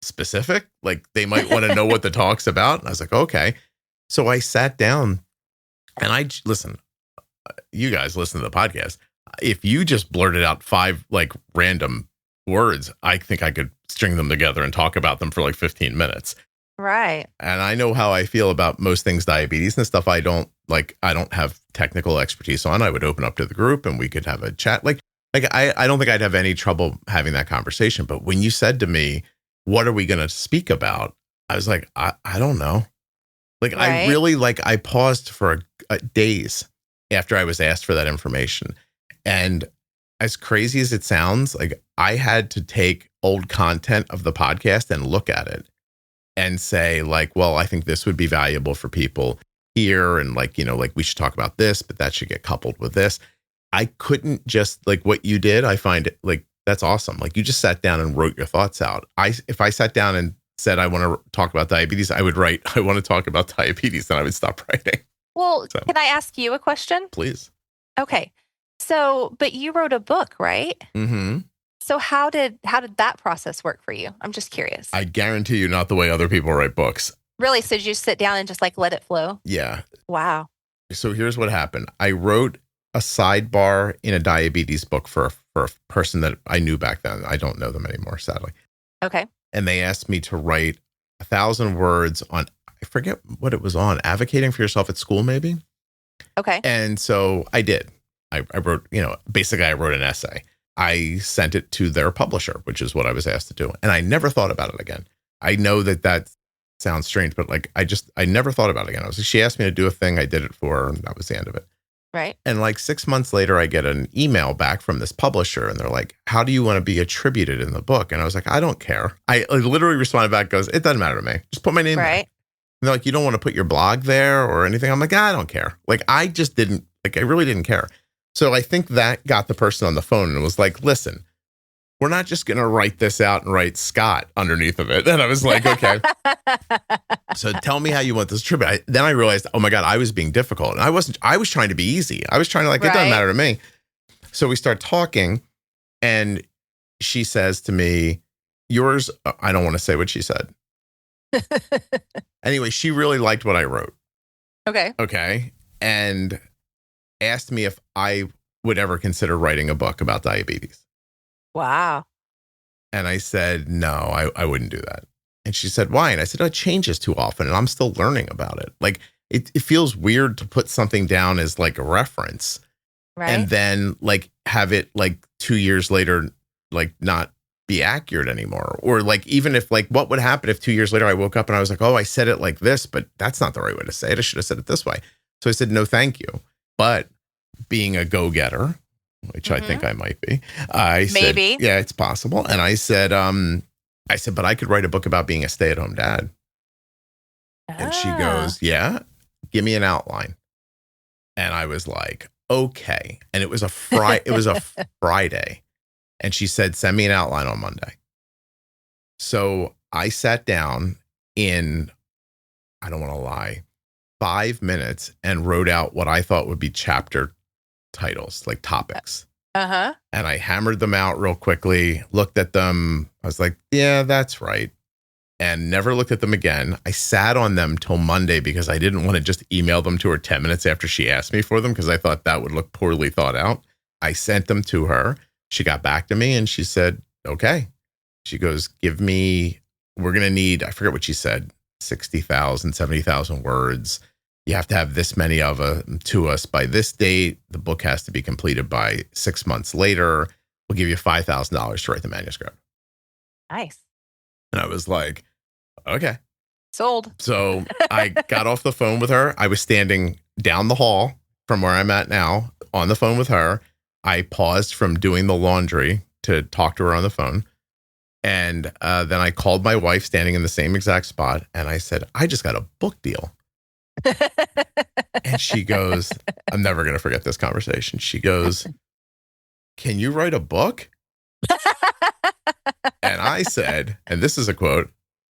specific. Like they might want to know what the talk's about. And I was like, okay. So I sat down and listen, you guys listen to the podcast. If you just blurted out 5 like random words, I think I could string them together and talk about them for like 15 minutes. Right. And I know how I feel about most things diabetes and stuff. I don't have technical expertise on. I would open up to the group and we could have a chat. I don't think I'd have any trouble having that conversation. But when you said to me, what are we going to speak about? I was like, I don't know. Like, right. I really I paused for days after I was asked for that information. And as crazy as it sounds, like I had to take old content of the podcast and look at it and say like, well, I think this would be valuable for people here. And we should talk about this, but that should get coupled with this. I couldn't just what you did. I find it that's awesome. Like you just sat down and wrote your thoughts out. If I sat down and said, I want to talk about diabetes, I would write, I want to talk about diabetes. Then I would stop writing. Well, can I ask you a question? Please. Okay. So, but you wrote a book, right? Mm-hmm. So how did that process work for you? I'm just curious. I guarantee you not the way other people write books. Really? So did you sit down and just let it flow? Yeah. Wow. So here's what happened. I wrote a sidebar in a diabetes book for a person that I knew back then. I don't know them anymore, sadly. Okay. And they asked me to write 1,000 words on, I forget what it was on, advocating for yourself at school, maybe. Okay. And so I did. I wrote, basically I wrote an essay. I sent it to their publisher, which is what I was asked to do. And I never thought about it again. I know that sounds strange, but I never thought about it again. She asked me to do a thing. I did it for her, and that was the end of it. Right. And 6 months later, I get an email back from this publisher and they're like, how do you want to be attributed in the book? And I was like, I don't care. I literally responded back, goes, it doesn't matter to me. Just put my name there. And they're like, you don't want to put your blog there or anything? I'm like, I don't care. I just didn't, I really didn't care. So I think that got the person on the phone and was like, listen, we're not just going to write this out and write Scott underneath of it. And I was like, okay. So tell me how you want this tribute. Then I realized, oh my God, I was being difficult. And I was trying to be easy. I was trying to it doesn't matter to me. So we start talking and she says to me, yours, I don't want to say what she said. Anyway, she really liked what I wrote. Okay. And asked me if I would ever consider writing a book about diabetes. Wow. And I said, no, I wouldn't do that. And she said, why? And I said, it changes too often and I'm still learning about it. it feels weird to put something down as like a reference. Right. And then like have it like 2 years later, like not be accurate anymore. Or like, even if like, what would happen if 2 years later I woke up and I was like, oh, I said it like this, but that's not the right way to say it. I should have said it this way. So I said, no, thank you. But being a go-getter, which I think I might be, I said, Maybe. yeah, it's possible. And I said, but I could write a book about being a stay-at-home dad. And she goes, yeah, give me an outline. And I was like, okay. And it was a Friday. And she said, send me an outline on Monday. So I sat down in, I don't want to lie, 5 minutes and wrote out what I thought would be chapter titles, like topics. Uh-huh. And I hammered them out real quickly, looked at them. I was like, yeah, that's right. And never looked at them again. I sat on them till Monday because I didn't want to just email them to her 10 minutes after she asked me for them, because I thought that would look poorly thought out. I sent them to her. She got back to me and she said, okay. She goes, we're going to need, I forget what she said, 60,000, 70,000 words. You have to have this many of them to us by this date. The book has to be completed by 6 months later. We'll give you $5,000 to write the manuscript. Nice. And I was like, okay. Sold. So I got off the phone with her. I was standing down the hall from where I'm at now on the phone with her. I paused from doing the laundry to talk to her on the phone. And then I called my wife standing in the same exact spot. And I said, I just got a book deal. And she goes, I'm never going to forget this conversation. She goes, can you write a book? And I said, and this is a quote,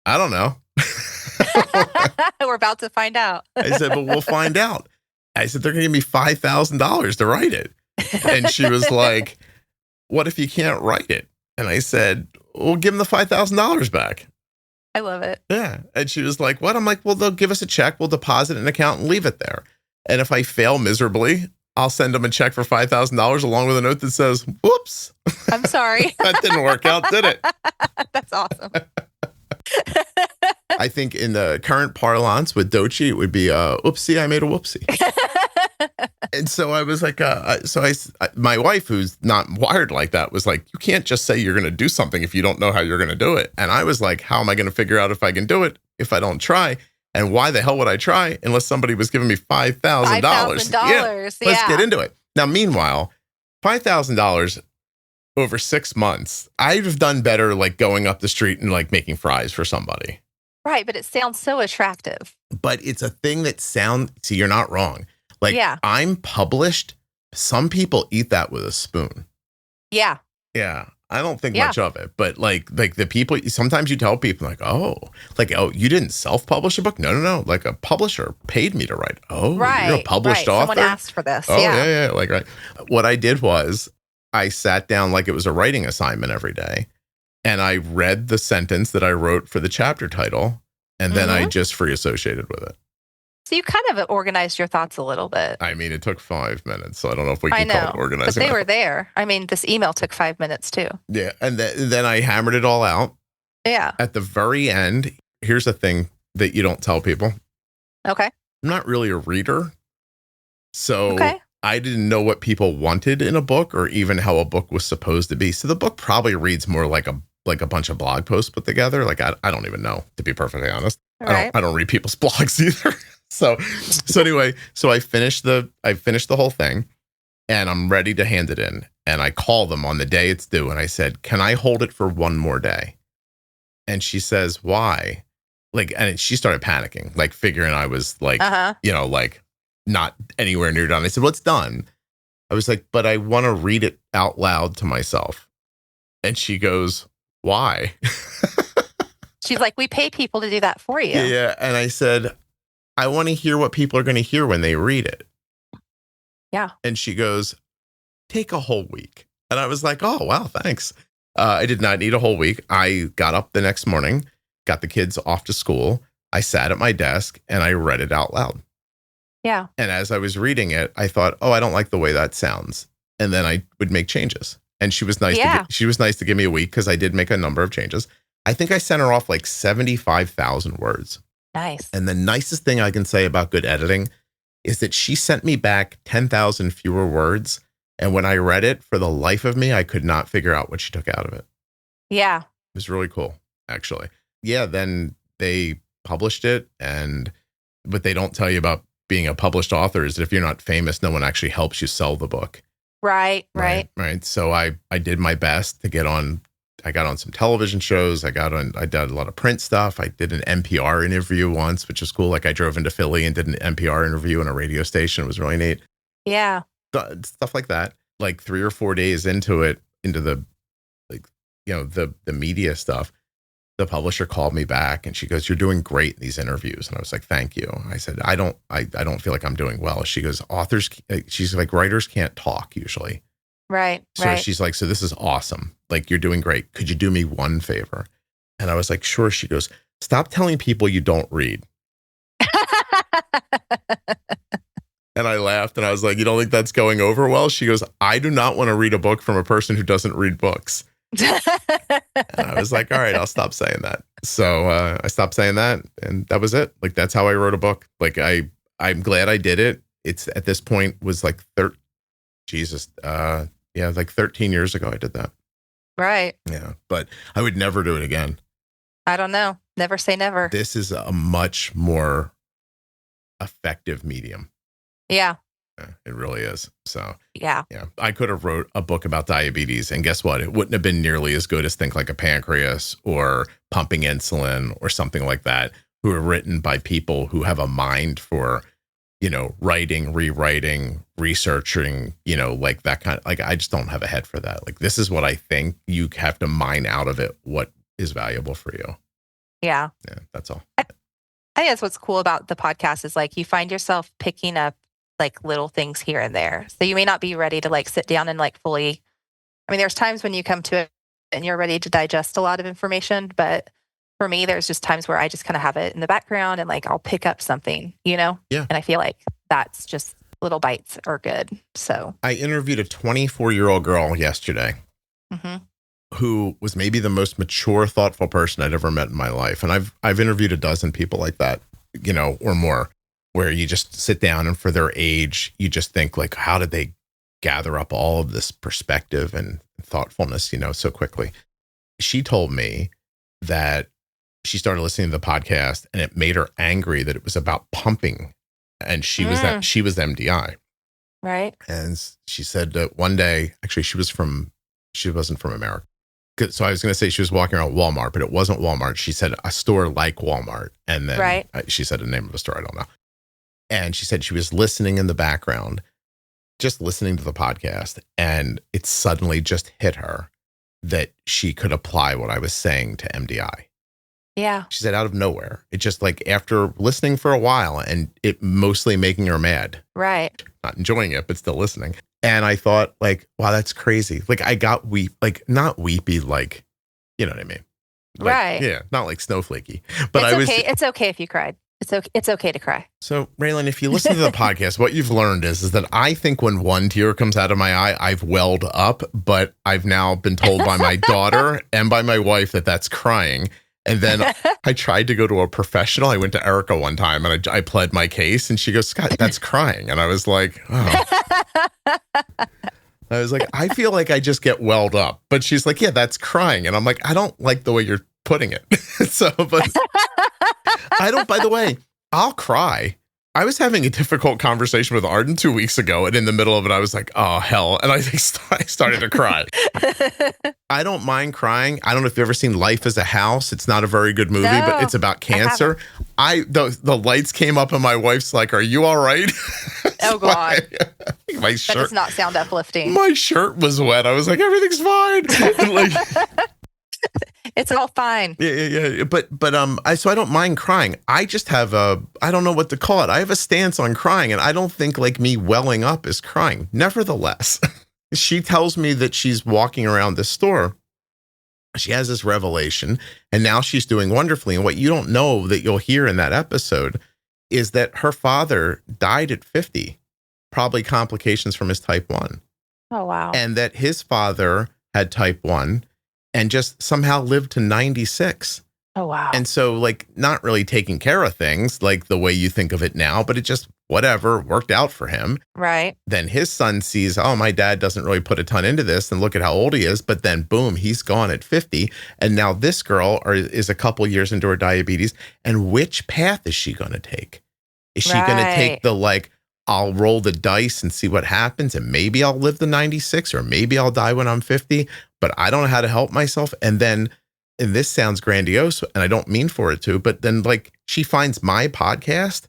I don't know. We're about to find out. I said, but we'll find out. I said, they're going to give me $5,000 to write it. And she was like, what if you can't write it? And I said, we'll give them the $5,000 back. I love it. Yeah. And she was like, what? I'm like, well, they'll give us a check. We'll deposit an account and leave it there. And if I fail miserably, I'll send them a check for $5,000 along with a note that says, whoops. I'm sorry. That didn't work out, did it? That's awesome. I think in the current parlance with Dochi, it would be, oopsie, I made a whoopsie. And so I was like, my wife, who's not wired like that, was like, you can't just say you're going to do something if you don't know how you're going to do it. And I was like, how am I going to figure out if I can do it if I don't try? And why the hell would I try unless somebody was giving me $5,000? $5,000. Let's get into it. Now, meanwhile, $5,000 over 6 months, I'd have done better like going up the street and like making fries for somebody. Right. But it sounds so attractive. But it's a thing that see, you're not wrong. Like, yeah. I'm published. Some people eat that with a spoon. Yeah. Yeah. I don't think much of it, but like the people, sometimes you tell people like, oh, you didn't self-publish a book? No. Like a publisher paid me to write. Oh, right, you're a published author? Someone asked for this. Oh, yeah. Like, right. What I did was I sat down like it was a writing assignment every day. And I read the sentence that I wrote for the chapter title. And then I just free associated with it. So you kind of organized your thoughts a little bit. I mean, it took 5 minutes, so I don't know if we can call it organizing. But they were there. I mean, this email took 5 minutes too. Yeah, and then I hammered it all out. Yeah. At the very end, here's a thing that you don't tell people. Okay. I'm not really a reader, so I didn't know what people wanted in a book or even how a book was supposed to be. So the book probably reads more like a bunch of blog posts put together. Like I don't even know, to be perfectly honest. I don't read people's blogs either. So anyway, I finished the whole thing and I'm ready to hand it in. And I call them on the day it's due. And I said, can I hold it for one more day? And she says, why? And she started panicking, like figuring I was like, like not anywhere near done. I said, well, it's done. I was like, but I want to read it out loud to myself. And she goes, why? She's like, we pay people to do that for you. Yeah. And I said, I want to hear what people are going to hear when they read it. Yeah. And she goes, take a whole week. And I was like, oh, wow, thanks. I did not need a whole week. I got up the next morning, got the kids off to school. I sat at my desk and I read it out loud. Yeah. And as I was reading it, I thought, oh, I don't like the way that sounds. And then I would make changes. And she was nice. She was nice to give me a week because I did make a number of changes. I think I sent her off like 75,000 words. Nice. And the nicest thing I can say about good editing is that she sent me back 10,000 fewer words. And when I read it, for the life of me, I could not figure out what she took out of it. Yeah. It was really cool, actually. Yeah, then they published it. And what they don't tell you about being a published author is that if you're not famous, no one actually helps you sell the book. Right. So I did my best to get on. I got on some television shows. I did a lot of print stuff. I did an NPR interview once, which was cool. Like I drove into Philly and did an NPR interview on a radio station. It was really neat. Yeah. Stuff like that. Like 3 or 4 days into the, like, the media stuff, the publisher called me back and she goes, "You're doing great in these interviews." And I was like, "Thank you." I said, I don't feel like I'm doing well. She goes, she's like, "Writers can't talk usually." Right. So she's like, "So this is awesome. Like, you're doing great. Could you do me one favor?" And I was like, "Sure." She goes, "Stop telling people you don't read." And I laughed and I was like, "You don't think that's going over well?" She goes, "I do not want to read a book from a person who doesn't read books." And I was like, "All right, I'll stop saying that." So I stopped saying that, and that was it. Like, that's how I wrote a book. Like, I'm glad I did it. It's at this point was like 13 years ago I did that. Right. Yeah, but I would never do it again. I don't know. Never say never. This is a much more effective medium. Yeah. It really is. So yeah, I could have wrote a book about diabetes, and guess what? It wouldn't have been nearly as good as Think Like a Pancreas or Pumping Insulin or something like that, who are written by people who have a mind for, writing, rewriting, researching, like that kind of, like, I just don't have a head for that. Like, this is what I think you have to mine out of it what is valuable for you. Yeah. Yeah, that's all. I think that's what's cool about the podcast is like you find yourself picking up like little things here and there. So you may not be ready to like sit down and like fully, I mean, there's times when you come to it and you're ready to digest a lot of information, but for me, there's just times where I just kind of have it in the background and like I'll pick up something, Yeah. And I feel like that's just little bites are good. So I interviewed a 24-year-old girl yesterday who was maybe the most mature, thoughtful person I'd ever met in my life. And I've interviewed a dozen people like that, or more, where you just sit down and for their age, you just think like, how did they gather up all of this perspective and thoughtfulness, so quickly? She told me that she started listening to the podcast and it made her angry that it was about pumping. And she was MDI. Right. And she said that one day, actually, she wasn't from America. So I was going to say she was walking around Walmart, but it wasn't Walmart. She said a store like Walmart. And then she said the name of a store. I don't know. And she said she was listening in the background, just listening to the podcast. And it suddenly just hit her that she could apply what I was saying to MDI. Yeah. She said out of nowhere. It just like after listening for a while and it mostly making her mad. Right. Not enjoying it, but still listening. And I thought like, wow, that's crazy. Like I got not weepy, like, you know what I mean? Like, right. Yeah. Not like snowflakey, but it's okay if you cried. It's okay to cry. So Raylen, if you listen to the podcast, what you've learned is that I think when one tear comes out of my eye, I've welled up, but I've now been told by my daughter and by my wife that that's crying. And then I tried to go to a professional. I went to Erica one time and I pled my case and she goes, "Scott, that's crying." And I was like, oh. I feel like I just get welled up. But she's like, "Yeah, that's crying." And I'm like, I don't like the way you're putting it. But I don't, by the way, I'll cry. I was having a difficult conversation with Arden 2 weeks ago, and in the middle of it, I was like, "Oh, hell." And I started to cry. I don't mind crying. I don't know if you've ever seen Life as a House. It's not a very good movie, but it's about cancer. The lights came up, and my wife's like, "Are you all right?" Oh, God. My shirt. That does not sound uplifting. My shirt was wet. I was like, "Everything's fine." It's all fine. Yeah. But so I don't mind crying. I just have I don't know what to call it. I have a stance on crying, and I don't think like me welling up is crying. Nevertheless, she tells me that she's walking around this store. She has this revelation, and now she's doing wonderfully. And what you don't know that you'll hear in that episode is that her father died at 50, probably complications from his type 1. Oh, wow. And that his father had type 1 and just somehow lived to 96. Oh, wow. And so like not really taking care of things like the way you think of it now, but it just whatever worked out for him. Right. Then his son sees, oh, my dad doesn't really put a ton into this and look at how old he is. But then boom, he's gone at 50. And now this girl is a couple years into her diabetes. And which path is she going to take? Is she going to take the like, I'll roll the dice and see what happens. And maybe I'll live to 96 or maybe I'll die when I'm 50, but I don't know how to help myself. And then, and this sounds grandiose and I don't mean for it to, but then like she finds my podcast.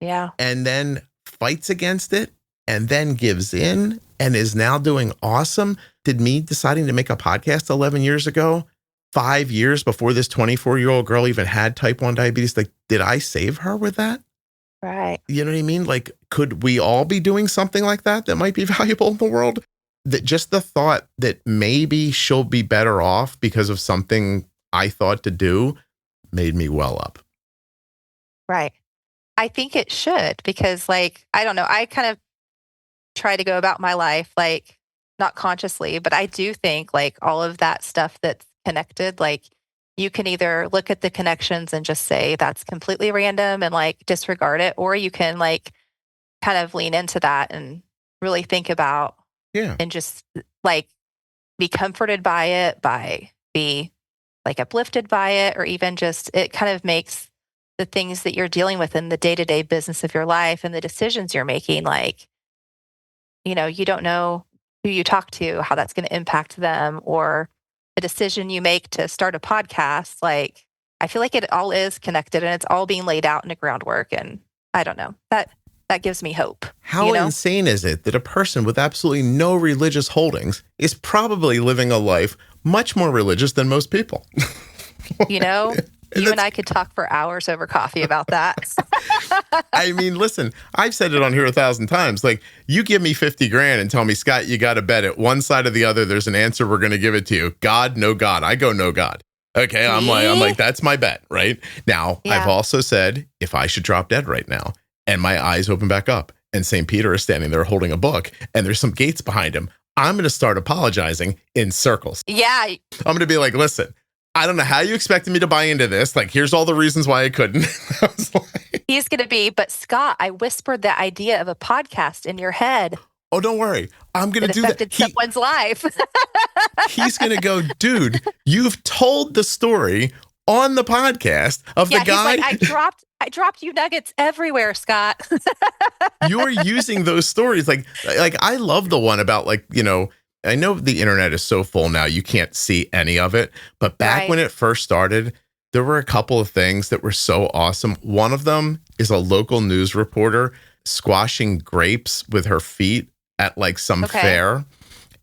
Yeah. And then fights against it and then gives in and is now doing awesome. Did me deciding to make a podcast 11 years ago, 5 years before this 24-year-old girl even had type 1 diabetes, like, did I save her with that? Right. You know what I mean? Like, could we all be doing something like that that might be valuable in the world? That just the thought that maybe she'll be better off because of something I thought to do made me well up. Right. I think it should because, like, I don't know, I kind of try to go about my life, like, not consciously, but I do think, like, all of that stuff that's connected, like, you can either look at the connections and just say that's completely random and, like, disregard it, or you can, like, kind of lean into that and really think about and just, like, be comforted by it, be, like, uplifted by it, or even just it kind of makes the things that you're dealing with in the day-to-day business of your life and the decisions you're making, like, you know, you don't know who you talk to, how that's going to impact them, or the decision you make to start a podcast. Like, I feel like it all is connected and it's all being laid out in a groundwork. And I don't know, that gives me hope. How insane is it that a person with absolutely no religious holdings is probably living a life much more religious than most people? You know, you and I could talk for hours over coffee about that. I mean, listen, I've said it on here 1,000 times. Like, you give me 50 grand and tell me, Scott, you got to bet it one side or the other. There's an answer. We're going to give it to you. God, no God. I go, no God. Okay. I'm like, that's my bet. Right now. I've also said if I should drop dead right now and my eyes open back up and St. Peter is standing there holding a book and there's some gates behind him, I'm going to start apologizing in circles. Yeah. I'm going to be like, listen, I don't know how you expected me to buy into this. Like, here's all the reasons why I couldn't. I was like, he's going to be, but Scott, I whispered the idea of a podcast in your head. Oh, don't worry. I'm going to do that. Affected someone's life. He's going to go, dude, you've told the story on the podcast of the guy. He's like, I dropped you nuggets everywhere, Scott. You're using those stories. Like I love the one about, like, you know, I know the internet is so full now, you can't see any of it. But back when it first started, there were a couple of things that were so awesome. One of them is a local news reporter squashing grapes with her feet at like some fair.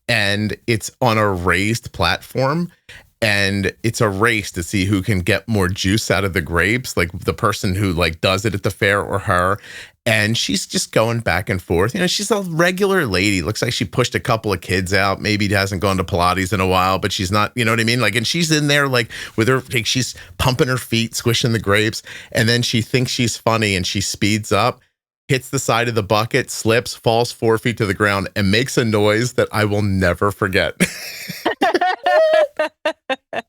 And it's on a raised platform. And it's a race to see who can get more juice out of the grapes, like the person who like does it at the fair or her. And she's just going back and forth. You know, she's a regular lady. Looks like she pushed a couple of kids out. Maybe hasn't gone to Pilates in a while, but she's not, you know what I mean? Like, and she's in there like with her, like, she's pumping her feet, squishing the grapes. And then she thinks she's funny and she speeds up, hits the side of the bucket, slips, falls 4 feet to the ground, and makes a noise that I will never forget.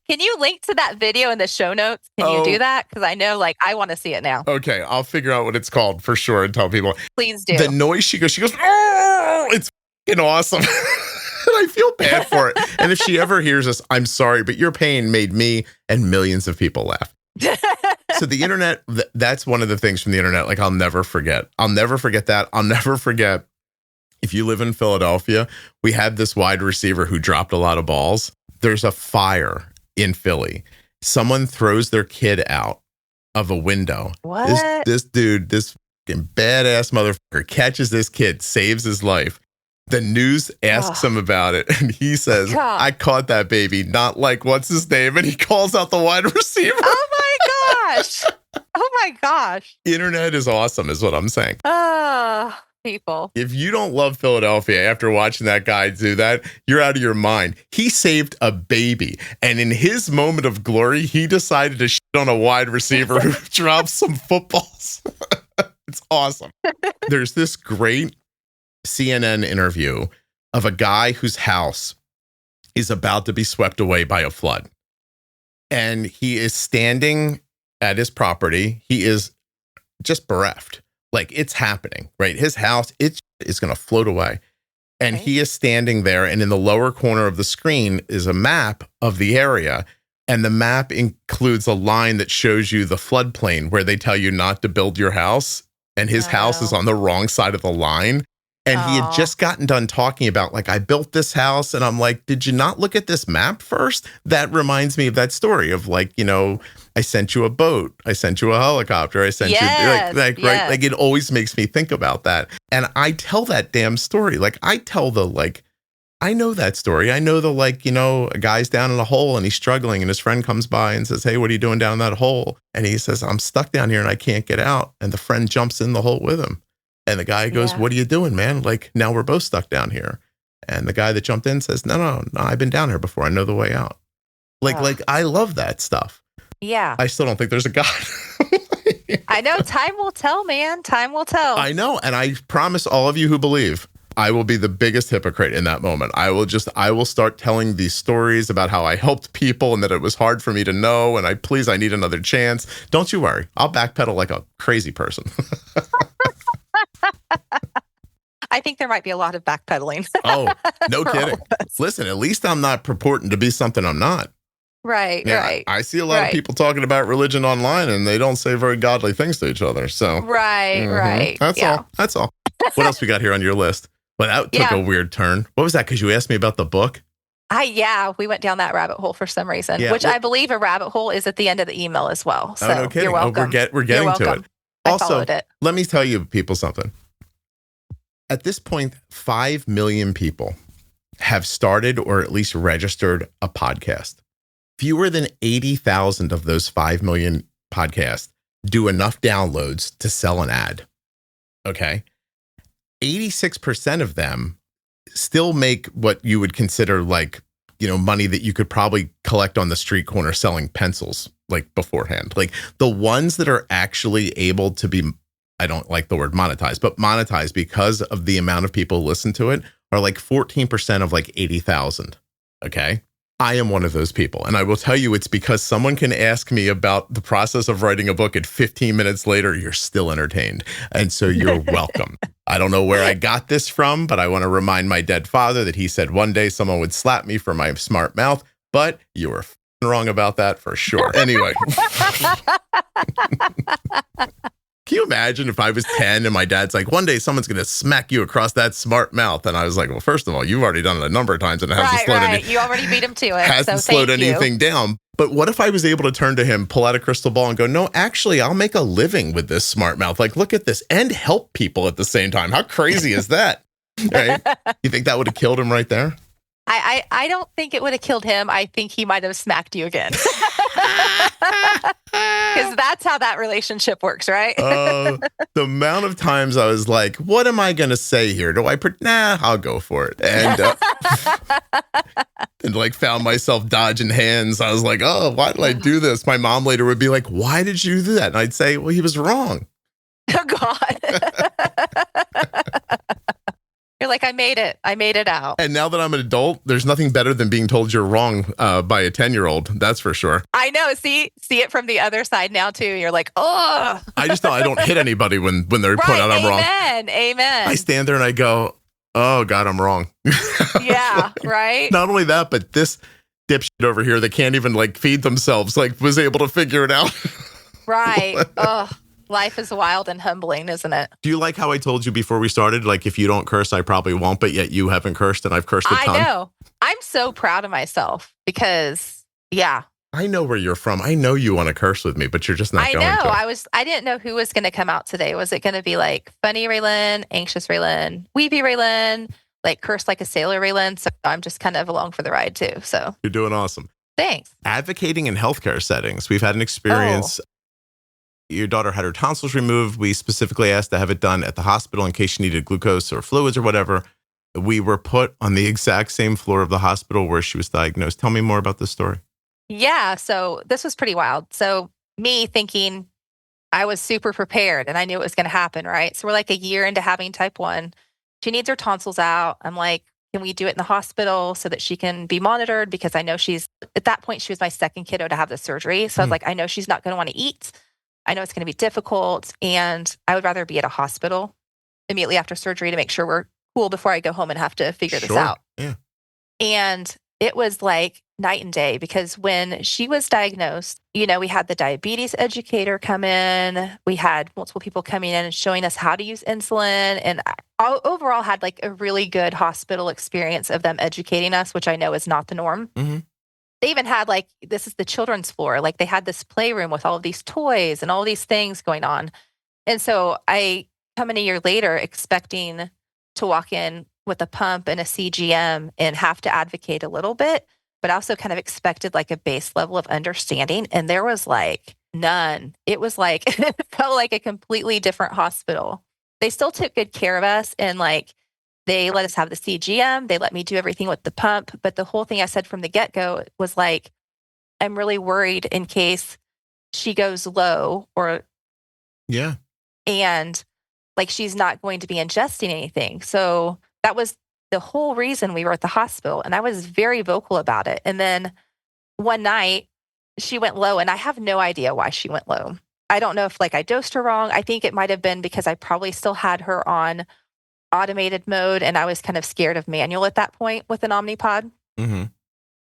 Can you link to that video in the show notes? Can you do that? Because I know, like, I want to see it now. Okay, I'll figure out what it's called for sure and tell people. Please do. The noise she goes, oh, it's fucking awesome. And I feel bad for it. And if she ever hears us, I'm sorry, but your pain made me and millions of people laugh. So the internet, that's one of the things from the internet, like, I'll never forget. I'll never forget that. I'll never forget, if you live in Philadelphia, we had this wide receiver who dropped a lot of balls. There's a fire in Philly. Someone throws their kid out of a window. What? This dude, this fucking badass motherfucker catches this kid, saves his life. The news asks him about it, and he says, I caught that baby, not like, what's his name? And he calls out the wide receiver. Oh my gosh. Oh my gosh. Internet is awesome, is what I'm saying. People. If you don't love Philadelphia after watching that guy do that, you're out of your mind. He saved a baby. And in his moment of glory, he decided to shit on a wide receiver who dropped some footballs. It's awesome. There's this great CNN interview of a guy whose house is about to be swept away by a flood. and he is standing at his property. He is just bereft. Like, it's happening, right? His house, it is going to float away. And he is standing there, and in the lower corner of the screen is a map of the area. And the map includes a line that shows you the floodplain where they tell you not to build your house. And his house is on the wrong side of the line. And he had just gotten done talking about, like, I built this house. And I'm like, did you not look at this map first? That reminds me of that story of, like, you know, I sent you a boat. I sent you a helicopter. I sent you, right? Like, it always makes me think about that. And I tell that damn story. Like, I tell the, like, I know that story. I know the, like, you know, a guy's down in a hole and he's struggling and his friend comes by and says, hey, what are you doing down in that hole? And he says, I'm stuck down here and I can't get out. And the friend jumps in the hole with him. And the guy goes, what are you doing, man? Like, now we're both stuck down here. And the guy that jumped in says, no, I've been down here before. I know the way out. Like, I love that stuff. Yeah. I still don't think there's a God. I know. Time will tell, man. Time will tell. I know. And I promise all of you who believe, I will be the biggest hypocrite in that moment. I will start telling these stories about how I helped people and that it was hard for me to know. And I need another chance. Don't you worry. I'll backpedal like a crazy person. I think there might be a lot of backpedaling. Oh, no kidding. Listen, at least I'm not purporting to be something I'm not. Right, yeah, right. I see a lot of people talking about religion online and they don't say very godly things to each other. So right. That's all. What else we got here on your list? Well, that took a weird turn. What was that? Because you asked me about the book? We went down that rabbit hole for some reason, which I believe a rabbit hole is at the end of the email as well. So no kidding. You're welcome. We're getting to it. Also, it. Let me tell you people something. At this point, 5 million people have started or at least registered a podcast. Fewer than 80,000 of those 5 million podcasts do enough downloads to sell an ad. Okay. 86% of them still make what you would consider like, you know, money that you could probably collect on the street corner selling pencils like beforehand. Like the ones that are actually able to be, I don't like the word monetized, but monetized because of the amount of people who listen to it are like 14% of like 80,000. Okay. I am one of those people. And I will tell you, it's because someone can ask me about the process of writing a book and 15 minutes later, you're still entertained. And so you're welcome. I don't know where I got this from, but I want to remind my dead father that he said one day someone would slap me for my smart mouth, but you were wrong about that for sure. Anyway. Can you imagine if I was 10 and my dad's like, one day someone's going to smack you across that smart mouth? And I was like, well, first of all, you've already done it a number of times and it hasn't slowed You already beat him to it. Hasn't slowed anything down. But what if I was able to turn to him, pull out a crystal ball and go, no, actually, I'll make a living with this smart mouth. Like, look at this and help people at the same time. How crazy is that? Right? You think that would have killed him right there? I don't think it would have killed him. I think he might have smacked you again. Because that's how that relationship works, right? The amount of times I was like, what am I going to say here? I'll go for it. And, and like found myself dodging hands. I was like, oh, why did I do this? My mom later would be like, why did you do that? And I'd say, well, he was wrong. Oh, God. You're like, I made it. I made it out. And now that I'm an adult, there's nothing better than being told you're wrong by a 10-year-old. That's for sure. I know. See it from the other side now, too. You're like, oh. I just know I don't hit anybody when they're pointing out I'm wrong. Amen. I stand there and I go, oh, God, I'm wrong. Yeah, right? Not only that, but this dipshit over here that can't even like feed themselves, like was able to figure it out. Right. Oh. Life is wild and humbling, isn't it? Do you like how I told you before we started? Like, if you don't curse, I probably won't, but yet you haven't cursed and I've cursed a ton. I know. I'm so proud of myself because, I know where you're from. I know you want to curse with me, but you're just not going to. I know. I didn't know who was going to come out today. Was it going to be like funny Raylen, anxious Raylen, weepy Raylen, like curse like a sailor Raylen? So I'm just kind of along for the ride too. So you're doing awesome. Thanks. Advocating in healthcare settings. We've had an experience. Your daughter had her tonsils removed. We specifically asked to have it done at the hospital in case she needed glucose or fluids or whatever. We were put on the exact same floor of the hospital where she was diagnosed. Tell me more about this story. Yeah, so this was pretty wild. So me thinking I was super prepared and I knew it was going to happen, right? So we're like a year into having type 1. She needs her tonsils out. I'm like, can we do it in the hospital so that she can be monitored? Because I know at that point, she was my second kiddo to have the surgery. So I was like, I know she's not going to want to eat. I know it's going to be difficult. And I would rather be at a hospital immediately after surgery to make sure we're cool before I go home and have to figure this out. Yeah. And it was like night and day, because when she was diagnosed, we had the diabetes educator come in. We had multiple people coming in and showing us how to use insulin. And I overall had like a really good hospital experience of them educating us, which I know is not the norm. Mm-hmm. They even had this is the children's floor. Like they had this playroom with all of these toys and all these things going on. And so I come in a year later expecting to walk in with a pump and a CGM and have to advocate a little bit, but also kind of expected like a base level of understanding. And there was like none. It was like, it felt like a completely different hospital. They still took good care of us, and like they let us have the CGM. They let me do everything with the pump. But the whole thing I said from the get-go was like, I'm really worried in case she goes low and like she's not going to be ingesting anything. So that was the whole reason we were at the hospital. And I was very vocal about it. And then one night she went low, and I have no idea why she went low. I don't know if I dosed her wrong. I think it might have been because I probably still had her on automated mode, and I was kind of scared of manual at that point with an Omnipod. Mm-hmm.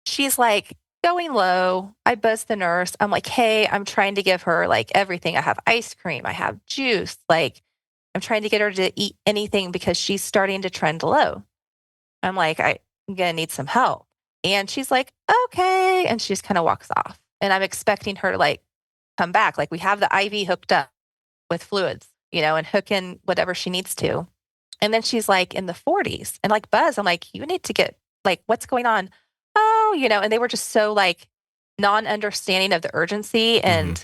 She's like going low. I buzz the nurse. I'm like, hey, I'm trying to give her like everything. I have ice cream. I have juice. I'm trying to get her to eat anything because she's starting to trend low. I'm like, I'm going to need some help. And she's like, okay. And she just kind of walks off. And I'm expecting her to come back. We have the IV hooked up with fluids, and hook in whatever she needs to. And then she's in the 40s and buzz. I'm like, you need to get what's going on? Oh, and they were just so non-understanding of the urgency. And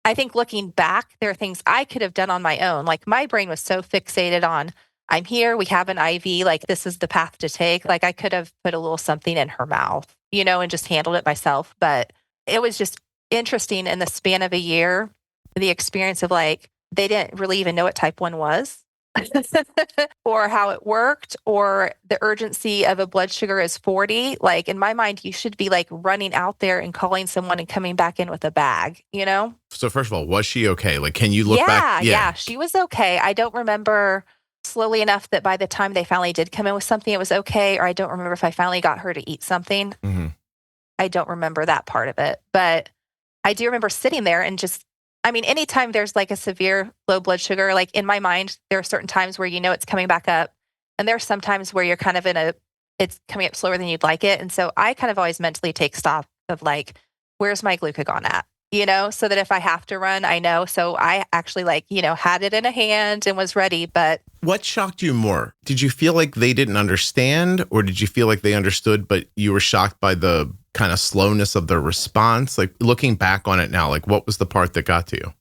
I think looking back, there are things I could have done on my own. My brain was so fixated on, I'm here, we have an IV, this is the path to take. I could have put a little something in her mouth, and just handled it myself. But it was just interesting in the span of a year, the experience of they didn't really even know what type 1 was. or how it worked, or the urgency of a blood sugar is 40. In my mind, you should be running out there and calling someone and coming back in with a bag, So first of all, was she okay? Can you look back? Yeah, she was okay. I don't remember slowly enough that by the time they finally did come in with something, it was okay. Or I don't remember if I finally got her to eat something. Mm-hmm. I don't remember that part of it, but I do remember sitting there and just, anytime there's a severe low blood sugar, in my mind, there are certain times where it's coming back up. And there are some times where you're kind of it's coming up slower than you'd like it. And so I kind of always mentally take stock of where's my glucagon at? So that if I have to run, I know. So I actually had it in a hand and was ready. But what shocked you more? Did you feel like they didn't understand, or did you feel like they understood, but you were shocked by the kind of slowness of their response? Looking back on it now, what was the part that got to you?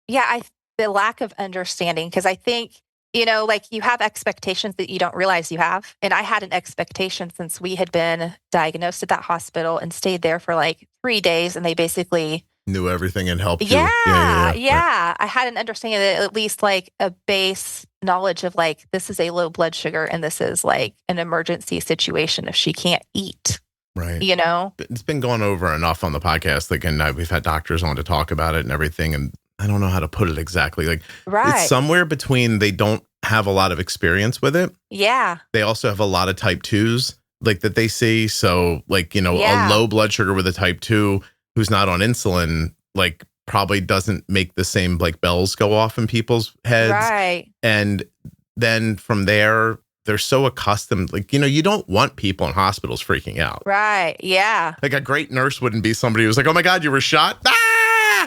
Yeah, the lack of understanding, because I think, you have expectations that you don't realize you have. And I had an expectation since we had been diagnosed at that hospital and stayed there for 3 days, and they basically knew everything and helped you. Yeah. Right. I had an understanding that at least a base knowledge of this is a low blood sugar and this is an emergency situation if she can't eat. Right. It's been gone over enough on the podcast. And we've had doctors on to talk about it and everything. And I don't know how to put it exactly. It's somewhere between they don't have a lot of experience with it. Yeah. They also have a lot of type 2s that they see. So a low blood sugar with a type 2 who's not on insulin, probably doesn't make the same bells go off in people's heads. Right. And then from there, they're so accustomed, you don't want people in hospitals freaking out. Right. Yeah. A great nurse wouldn't be somebody who's oh my God, you were shot. Ah!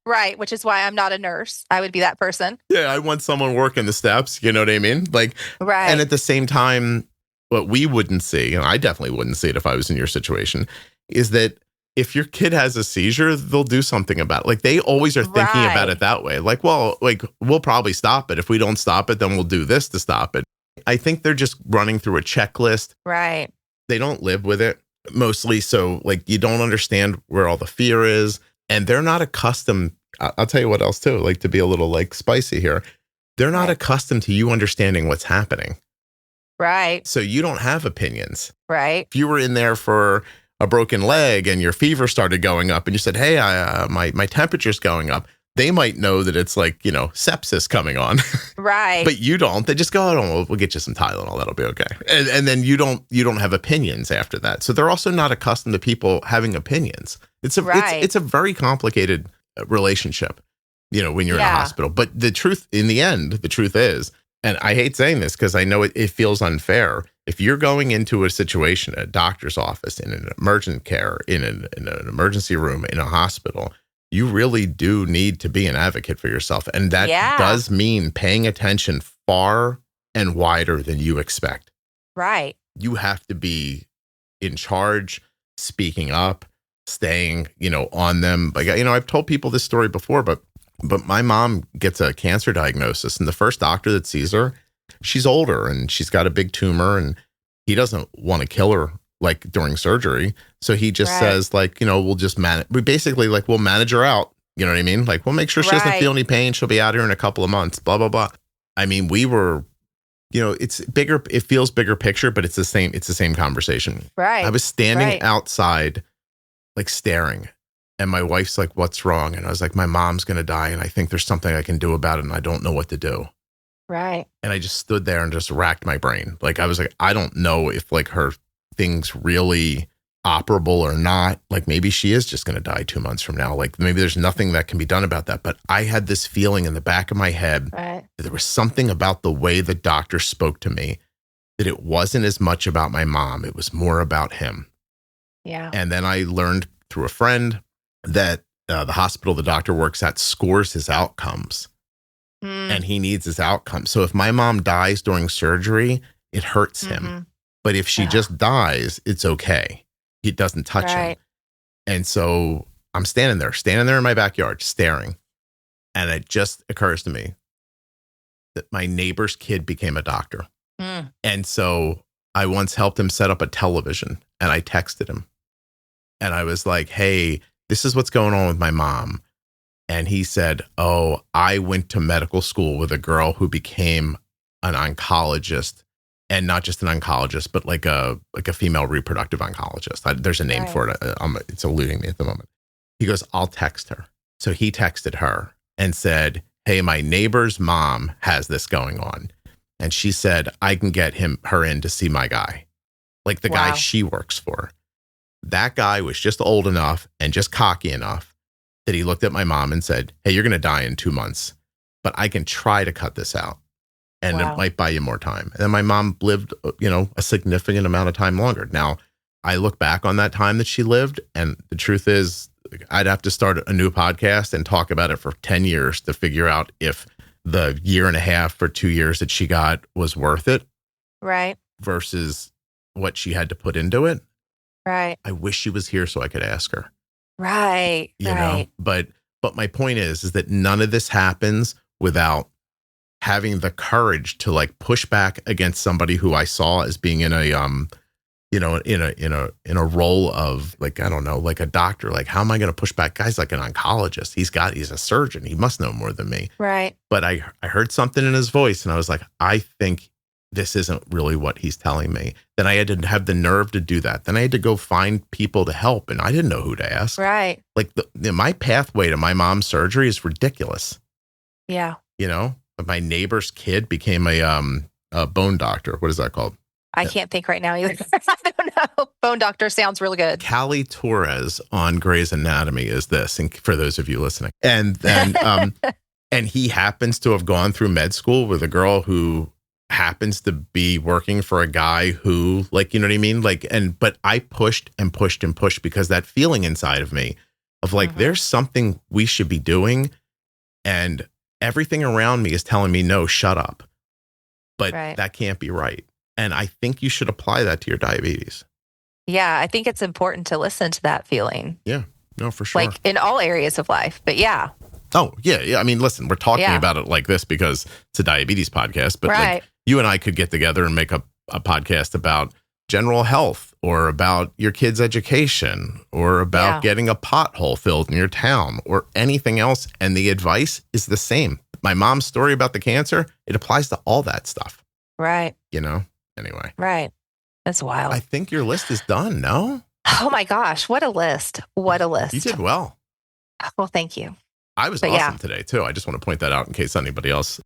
Right. Which is why I'm not a nurse. I would be that person. Yeah. I want someone working the steps. You know what I mean? Right. And at the same time, what we wouldn't see, and I definitely wouldn't see it if I was in your situation, is that if your kid has a seizure, they'll do something about it. They always are thinking about it that way. We'll probably stop it. If we don't stop it, then we'll do this to stop it. I think they're just running through a checklist. Right. They don't live with it mostly. So you don't understand where all the fear is, and they're not accustomed. I'll tell you what else too, to be a little spicy here. They're not accustomed to you understanding what's happening. Right. So you don't have opinions. Right. If you were in there for a broken leg and your fever started going up and you said, hey, my temperature's going up, they might know that it's like, sepsis coming on. Right. But you don't. They just go, oh, we'll get you some Tylenol. That'll be okay. And then you don't have opinions after that. So they're also not accustomed to people having opinions. It's a very complicated relationship, when you're in a hospital. But the truth is, and I hate saying this because I know it feels unfair. If you're going into a situation, a doctor's office, in an emergent care, in an emergency room, in a hospital, you really do need to be an advocate for yourself. And that does mean paying attention far and wider than you expect. Right. You have to be in charge, speaking up, staying, on them. Like, I've told people this story before, but my mom gets a cancer diagnosis, and the first doctor that sees her, she's older and she's got a big tumor, and he doesn't want to kill her like during surgery. So he just says we'll just manage. We basically we'll manage her out. You know what I mean? Like, we'll make sure she doesn't feel any pain. She'll be out here in a couple of months, blah, blah, blah. I mean, we were, it's bigger. It feels bigger picture, but it's the same conversation. Right. I was standing outside, staring. And my wife's like, what's wrong? And I was like, my mom's going to die. And I think there's something I can do about it. And I don't know what to do. Right. And I just stood there and just racked my brain. I was like, I don't know if her thing's really operable or not. Maybe she is just going to die 2 months from now. Maybe there's nothing that can be done about that. But I had this feeling in the back of my head that there was something about the way the doctor spoke to me, that it wasn't as much about my mom. It was more about him. Yeah. And then I learned through a friend that the hospital the doctor works at scores his outcomes, and he needs his outcomes. So if my mom dies during surgery, it hurts him. But if she just dies, it's okay. He doesn't touch him. And so I'm standing there in my backyard, staring. And it just occurs to me that my neighbor's kid became a doctor. And so I once helped him set up a television, and I texted him. And I was like, hey, this is what's going on with my mom. And he said, oh, I went to medical school with a girl who became an oncologist, and not just an oncologist, but like a female reproductive oncologist. There's a name for it. It's eluding me at the moment. He goes, I'll text her. So he texted her and said, hey, my neighbor's mom has this going on. And she said, I can get her in to see my guy, the guy she works for. That guy was just old enough and just cocky enough that he looked at my mom and said, hey, you're going to die in 2 months, but I can try to cut this out, and it might buy you more time. And then my mom lived, a significant amount of time longer. Now, I look back on that time that she lived, and the truth is I'd have to start a new podcast and talk about it for 10 years to figure out if the year and a half or 2 years that she got was worth it. Right. Versus what she had to put into it. Right. I wish she was here so I could ask her. Right. You know, but my point is that none of this happens without having the courage to push back against somebody who I saw as being in a in a role of I don't know, a doctor. How am I going to push back? Guy's like an oncologist. He's a surgeon. He must know more than me. Right. But I heard something in his voice, and I was like, I think this isn't really what he's telling me. Then I had to have the nerve to do that. Then I had to go find people to help, and I didn't know who to ask. Right. My pathway to my mom's surgery is ridiculous. Yeah. But my neighbor's kid became a bone doctor. What is that called? I can't think right now either. I don't know. Bone doctor sounds really good. Callie Torres on Grey's Anatomy is this, and for those of you listening. And then and he happens to have gone through med school with a girl who happens to be working for a guy who, you know what I mean? But I pushed and pushed and pushed because that feeling inside of me of there's something we should be doing, and everything around me is telling me, no, shut up. But that can't be right. And I think you should apply that to your diabetes. Yeah, I think it's important to listen to that feeling. Yeah, no, for sure. In all areas of life, but yeah. Oh, yeah. I mean, listen, we're talking about it like this because it's a diabetes podcast, but you and I could get together and make a podcast about general health, or about your kids' education, or about getting a pothole filled in your town, or anything else. And the advice is the same. My mom's story about the cancer, it applies to all that stuff. Right. Anyway. Right. That's wild. I think your list is done, no? Oh my gosh. What a list. What a list. You did well. Well, thank you. I was awesome today, too. I just want to point that out in case anybody else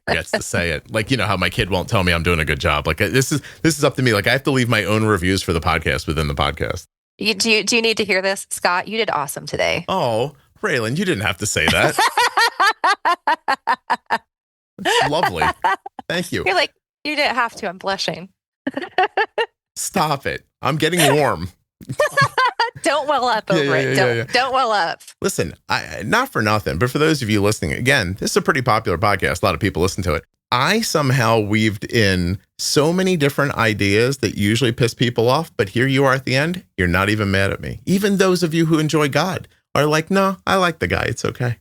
forgets to say it. Like, you know how my kid won't tell me I'm doing a good job. Like, this is up to me. Like, I have to leave my own reviews for the podcast within the podcast. Do you need to hear this, Scott? You did awesome today. Oh, Raylen, you didn't have to say that. That's lovely. Thank you. You're like, you didn't have to. I'm blushing. Stop it. I'm getting warm. Don't well up over it. Don't well up. Listen, not for nothing, but for those of you listening, again, this is a pretty popular podcast. A lot of people listen to it. I somehow weaved in so many different ideas that usually piss people off, but here you are at the end. You're not even mad at me. Even those of you who enjoy God are like, no, I like the guy. It's okay.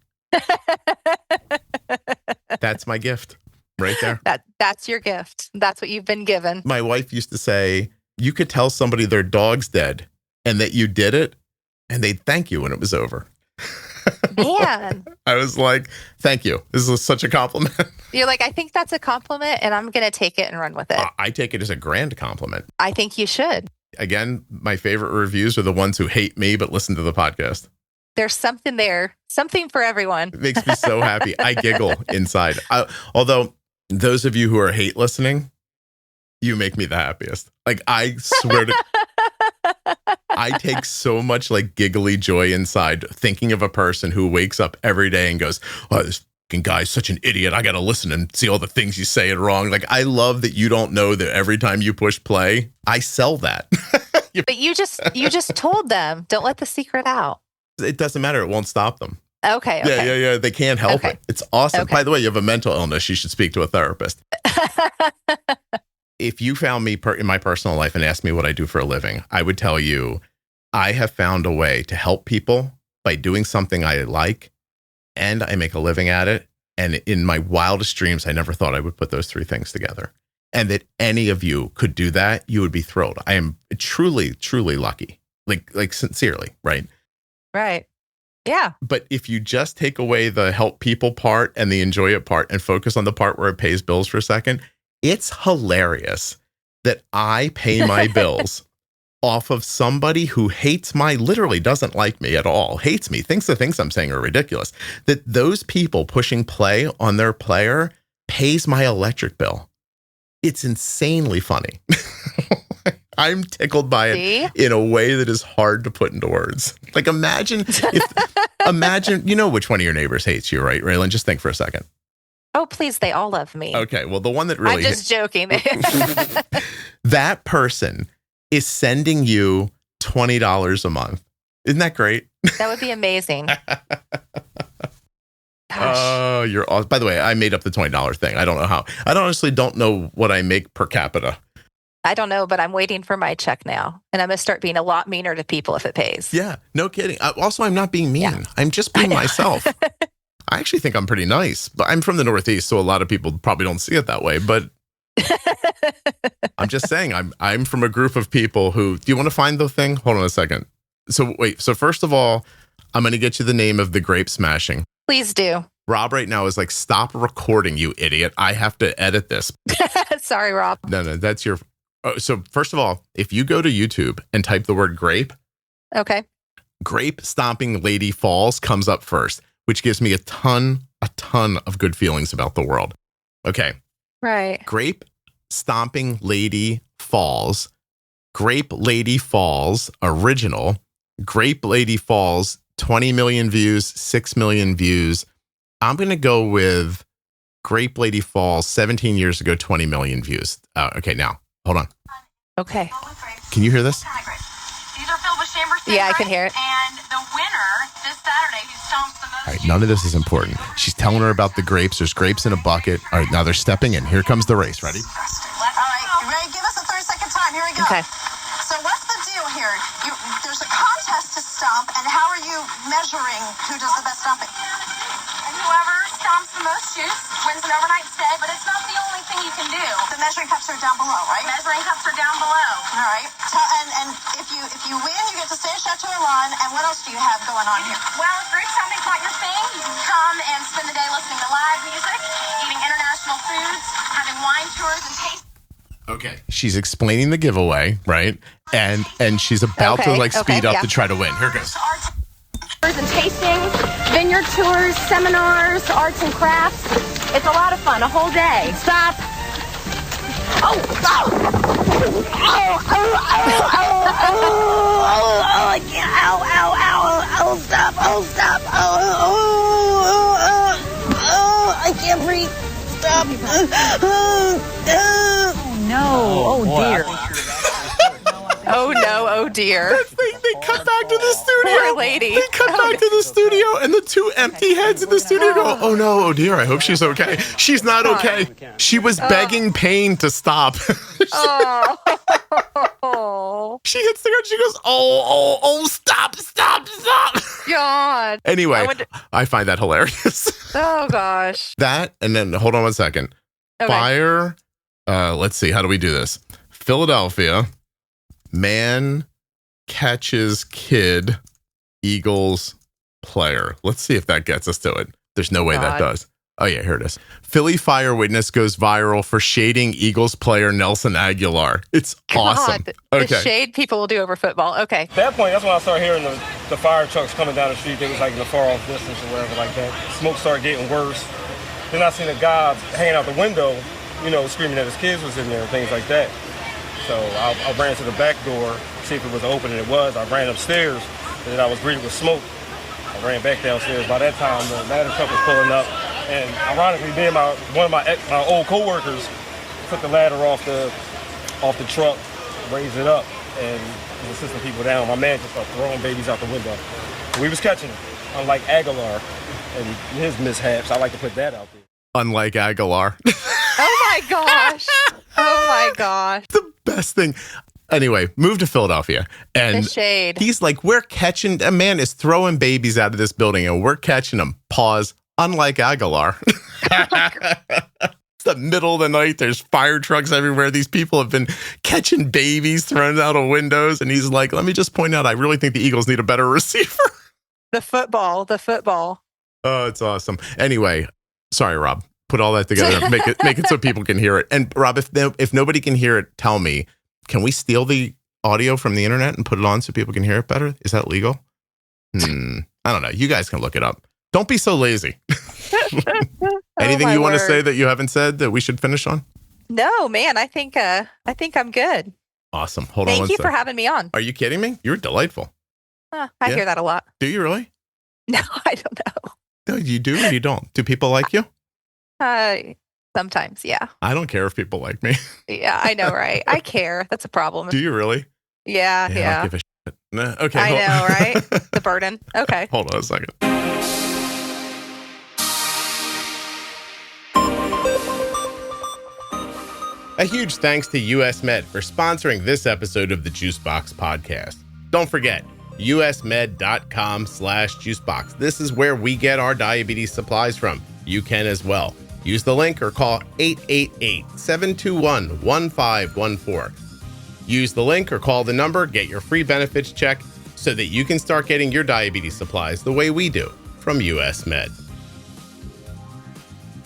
That's my gift right there. That's your gift. That's what you've been given. My wife used to say, you could tell somebody their dog's dead and that you did it, and they'd thank you when it was over. Man. I was like, thank you. This is such a compliment. You're like, I think that's a compliment, and I'm going to take it and run with it. I take it as a grand compliment. I think you should. Again, my favorite reviews are the ones who hate me but listen to the podcast. There's something there, something for everyone. It makes me so happy. I giggle inside. Although those of you who are hate listening, you make me the happiest. Like, I swear to I take so much like giggly joy inside thinking of a person who wakes up every day and goes, oh, this fucking guy's such an idiot. I got to listen and see all the things he's saying wrong. Like, I love that you don't know that every time you push play, I sell that. But you just told them, don't let the secret out. It doesn't matter. It won't stop them. Okay. Yeah. They can't help it. It's awesome. Okay. By the way, you have a mental illness. You should speak to a therapist. If you found me in my personal life and asked me what I do for a living, I would tell you I have found a way to help people by doing something I like, and I make a living at it. And in my wildest dreams, I never thought I would put those three things together. And that any of you could do that, you would be thrilled. I am truly, truly lucky. Like sincerely, right? Right. Yeah. But if you just take away the help people part and the enjoy it part and focus on the part where it pays bills for a second, it's hilarious that I pay my bills off of somebody who literally doesn't like me at all, hates me, thinks the things I'm saying are ridiculous, that those people pushing play on their player pays my electric bill. It's insanely funny. I'm tickled by it in a way that is hard to put into words. Like, imagine, you know which one of your neighbors hates you, right, Raylen? Just think for a second. Oh, please, they all love me. Okay, well, the one that really... I'm just joking. That person is sending you $20 a month. Isn't that great? That would be amazing. Oh, you're awesome. By the way, I made up the $20 thing. I don't know how. I honestly don't know what I make per capita. I don't know, but I'm waiting for my check now. And I'm going to start being a lot meaner to people if it pays. Yeah, no kidding. Also, I'm not being mean. Yeah. I'm just being myself. I actually think I'm pretty nice, but I'm from the Northeast, so a lot of people probably don't see it that way. But I'm just saying, I'm from a group of people who, do you want to find the thing? Hold on a second. So wait, so first of all, I'm going to get you the name of the grape smashing. Please do. Rob right now is like, stop recording, you idiot. I have to edit this. Sorry, Rob. No, that's your... Oh, so first of all, if you go to YouTube and type the word grape, okay, grape stomping lady falls comes up first, which gives me a ton of good feelings about the world. Okay. Right. Grape stomping lady falls, grape lady falls original, grape lady falls 20 million views, 6 million views. I'm going to go with grape lady falls 17 years ago, 20 million views. Okay, now. Hold on. Okay. Can you hear this? These are filled with Chambers. Yeah, I can hear it. And the winner this Saturday who stomps the most. All right, none of this is important. She's telling her about the grapes. There's grapes in a bucket. All right, now they're stepping in. Here comes the race. Ready? All right, Ray, give us a 30-second time. Here we go. Okay. So what's the deal here? There's a contest to stomp, and how are you measuring who does the best stomping? And whoever stomps the most juice wins an overnight stay, but it's not the only thing you can do. The measuring cups are down below, right? Measuring cups are down below. All right. And if you win, you get to stay at Chateau Elan. And what else do you have going on here? Well, if grape stomping's not your thing, you can come and spend the day listening to live music, eating international foods, having wine tours and tasting Okay. She's explaining the giveaway, right? And she's about to speed up to try to win. Here it goes. And tastings, vineyard tours, seminars, arts and crafts. It's a lot of fun, a whole day. Stop. I can't. Stop. I can't breathe. Stop. No. Oh dear. Oh no, oh dear. They cut back to the studio. Poor lady. They cut back to the studio, and the two empty heads in the studio go, oh no, oh dear, I hope she's okay. She's not okay. She was begging pain to stop. Oh. She hits the ground, she goes, oh, stop. God. Anyway, I find that hilarious. Oh gosh. That, and then, hold on one second. Okay. Fire, let's see, how do we do this? Philadelphia, man catches kid, Eagles player. Let's see if that gets us to it. There's no way that does. Oh yeah, here it is. Philly fire witness goes viral for shading Eagles player Nelson Aguilar. It's awesome. The shade people will do over football. Okay. At that point, that's when I started hearing the fire trucks coming down the street. They was like in the far off distance or whatever like that. Smoke started getting worse. Then I seen a guy hanging out the window, screaming that his kids was in there and things like that. So I ran to the back door, see if it was open, and it was. I ran upstairs, and then I was greeted with smoke. I ran back downstairs. By that time, the ladder truck was pulling up, and ironically, one of my old coworkers took the ladder off the truck, raised it up, and was assisting people down. My man just started throwing babies out the window. We was catching them, unlike Aguilar and his mishaps. I like to put that out there. Unlike Aguilar. Oh my gosh. Oh my gosh. The best thing. Anyway, moved to Philadelphia, and the shade. He's like, a man is throwing babies out of this building, and we're catching them. Pause. Unlike Aguilar. It's the middle of the night. There's fire trucks everywhere. These people have been catching babies thrown out of windows, and he's like, let me just point out, I really think the Eagles need a better receiver. The football. Oh, it's awesome. Anyway, sorry, Rob. Put all that together. Make it so people can hear it. And Rob, if nobody can hear it, tell me. Can we steal the audio from the internet and put it on so people can hear it better? Is that legal? I don't know. You guys can look it up. Don't be so lazy. Anything you want to say that you haven't said that we should finish on? No, man. I think I'm good. Awesome. Hold on one second. Thank you for having me on. Are you kidding me? You're delightful. I hear that a lot. Do you really? No, I don't know. No, you do or you don't? Do people like you? Sometimes, yeah. I don't care if people like me. Yeah, I know, right? I care. That's a problem. Do you really? Yeah. I don't give a shit. Nah, okay. I know, right? The burden. Okay. Hold on a second. A huge thanks to US Med for sponsoring this episode of the Juicebox Podcast. Don't forget, usmed.com/juicebox. This is where we get our diabetes supplies from. You can as well. Use the link or call 888-721-1514. Use the link or call the number, get your free benefits check so that you can start getting your diabetes supplies the way we do from US Med.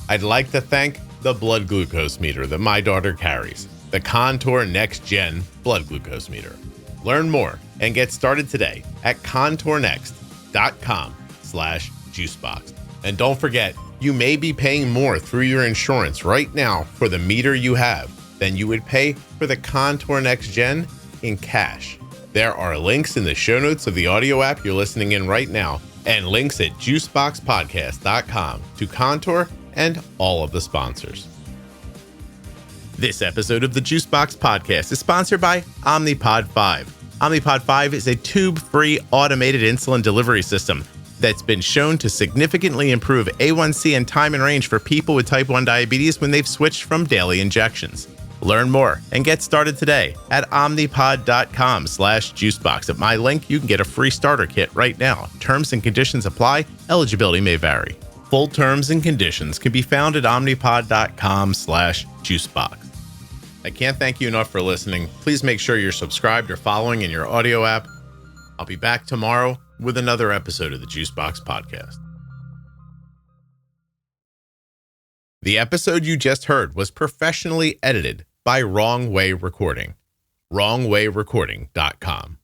I'd like to thank the blood glucose meter that my daughter carries, the Contour NextGen blood glucose meter. Learn more and get started today at contournext.com/juicebox. And don't forget, you may be paying more through your insurance right now for the meter you have than you would pay for the Contour NextGen in cash. There are links in the show notes of the audio app you're listening in right now, and links at juiceboxpodcast.com to Contour and all of the sponsors. This episode of the Juicebox Podcast is sponsored by Omnipod 5. Omnipod 5 is a tube-free automated insulin delivery system that's been shown to significantly improve A1C and time in range for people with type 1 diabetes when they've switched from daily injections. Learn more and get started today at omnipod.com/juicebox. At my link, you can get a free starter kit right now. Terms and conditions apply. Eligibility may vary. Full terms and conditions can be found at omnipod.com/juicebox. I can't thank you enough for listening. Please make sure you're subscribed or following in your audio app. I'll be back tomorrow with another episode of the Juicebox Podcast. The episode you just heard was professionally edited by Wrong Way Recording. WrongWayRecording.com.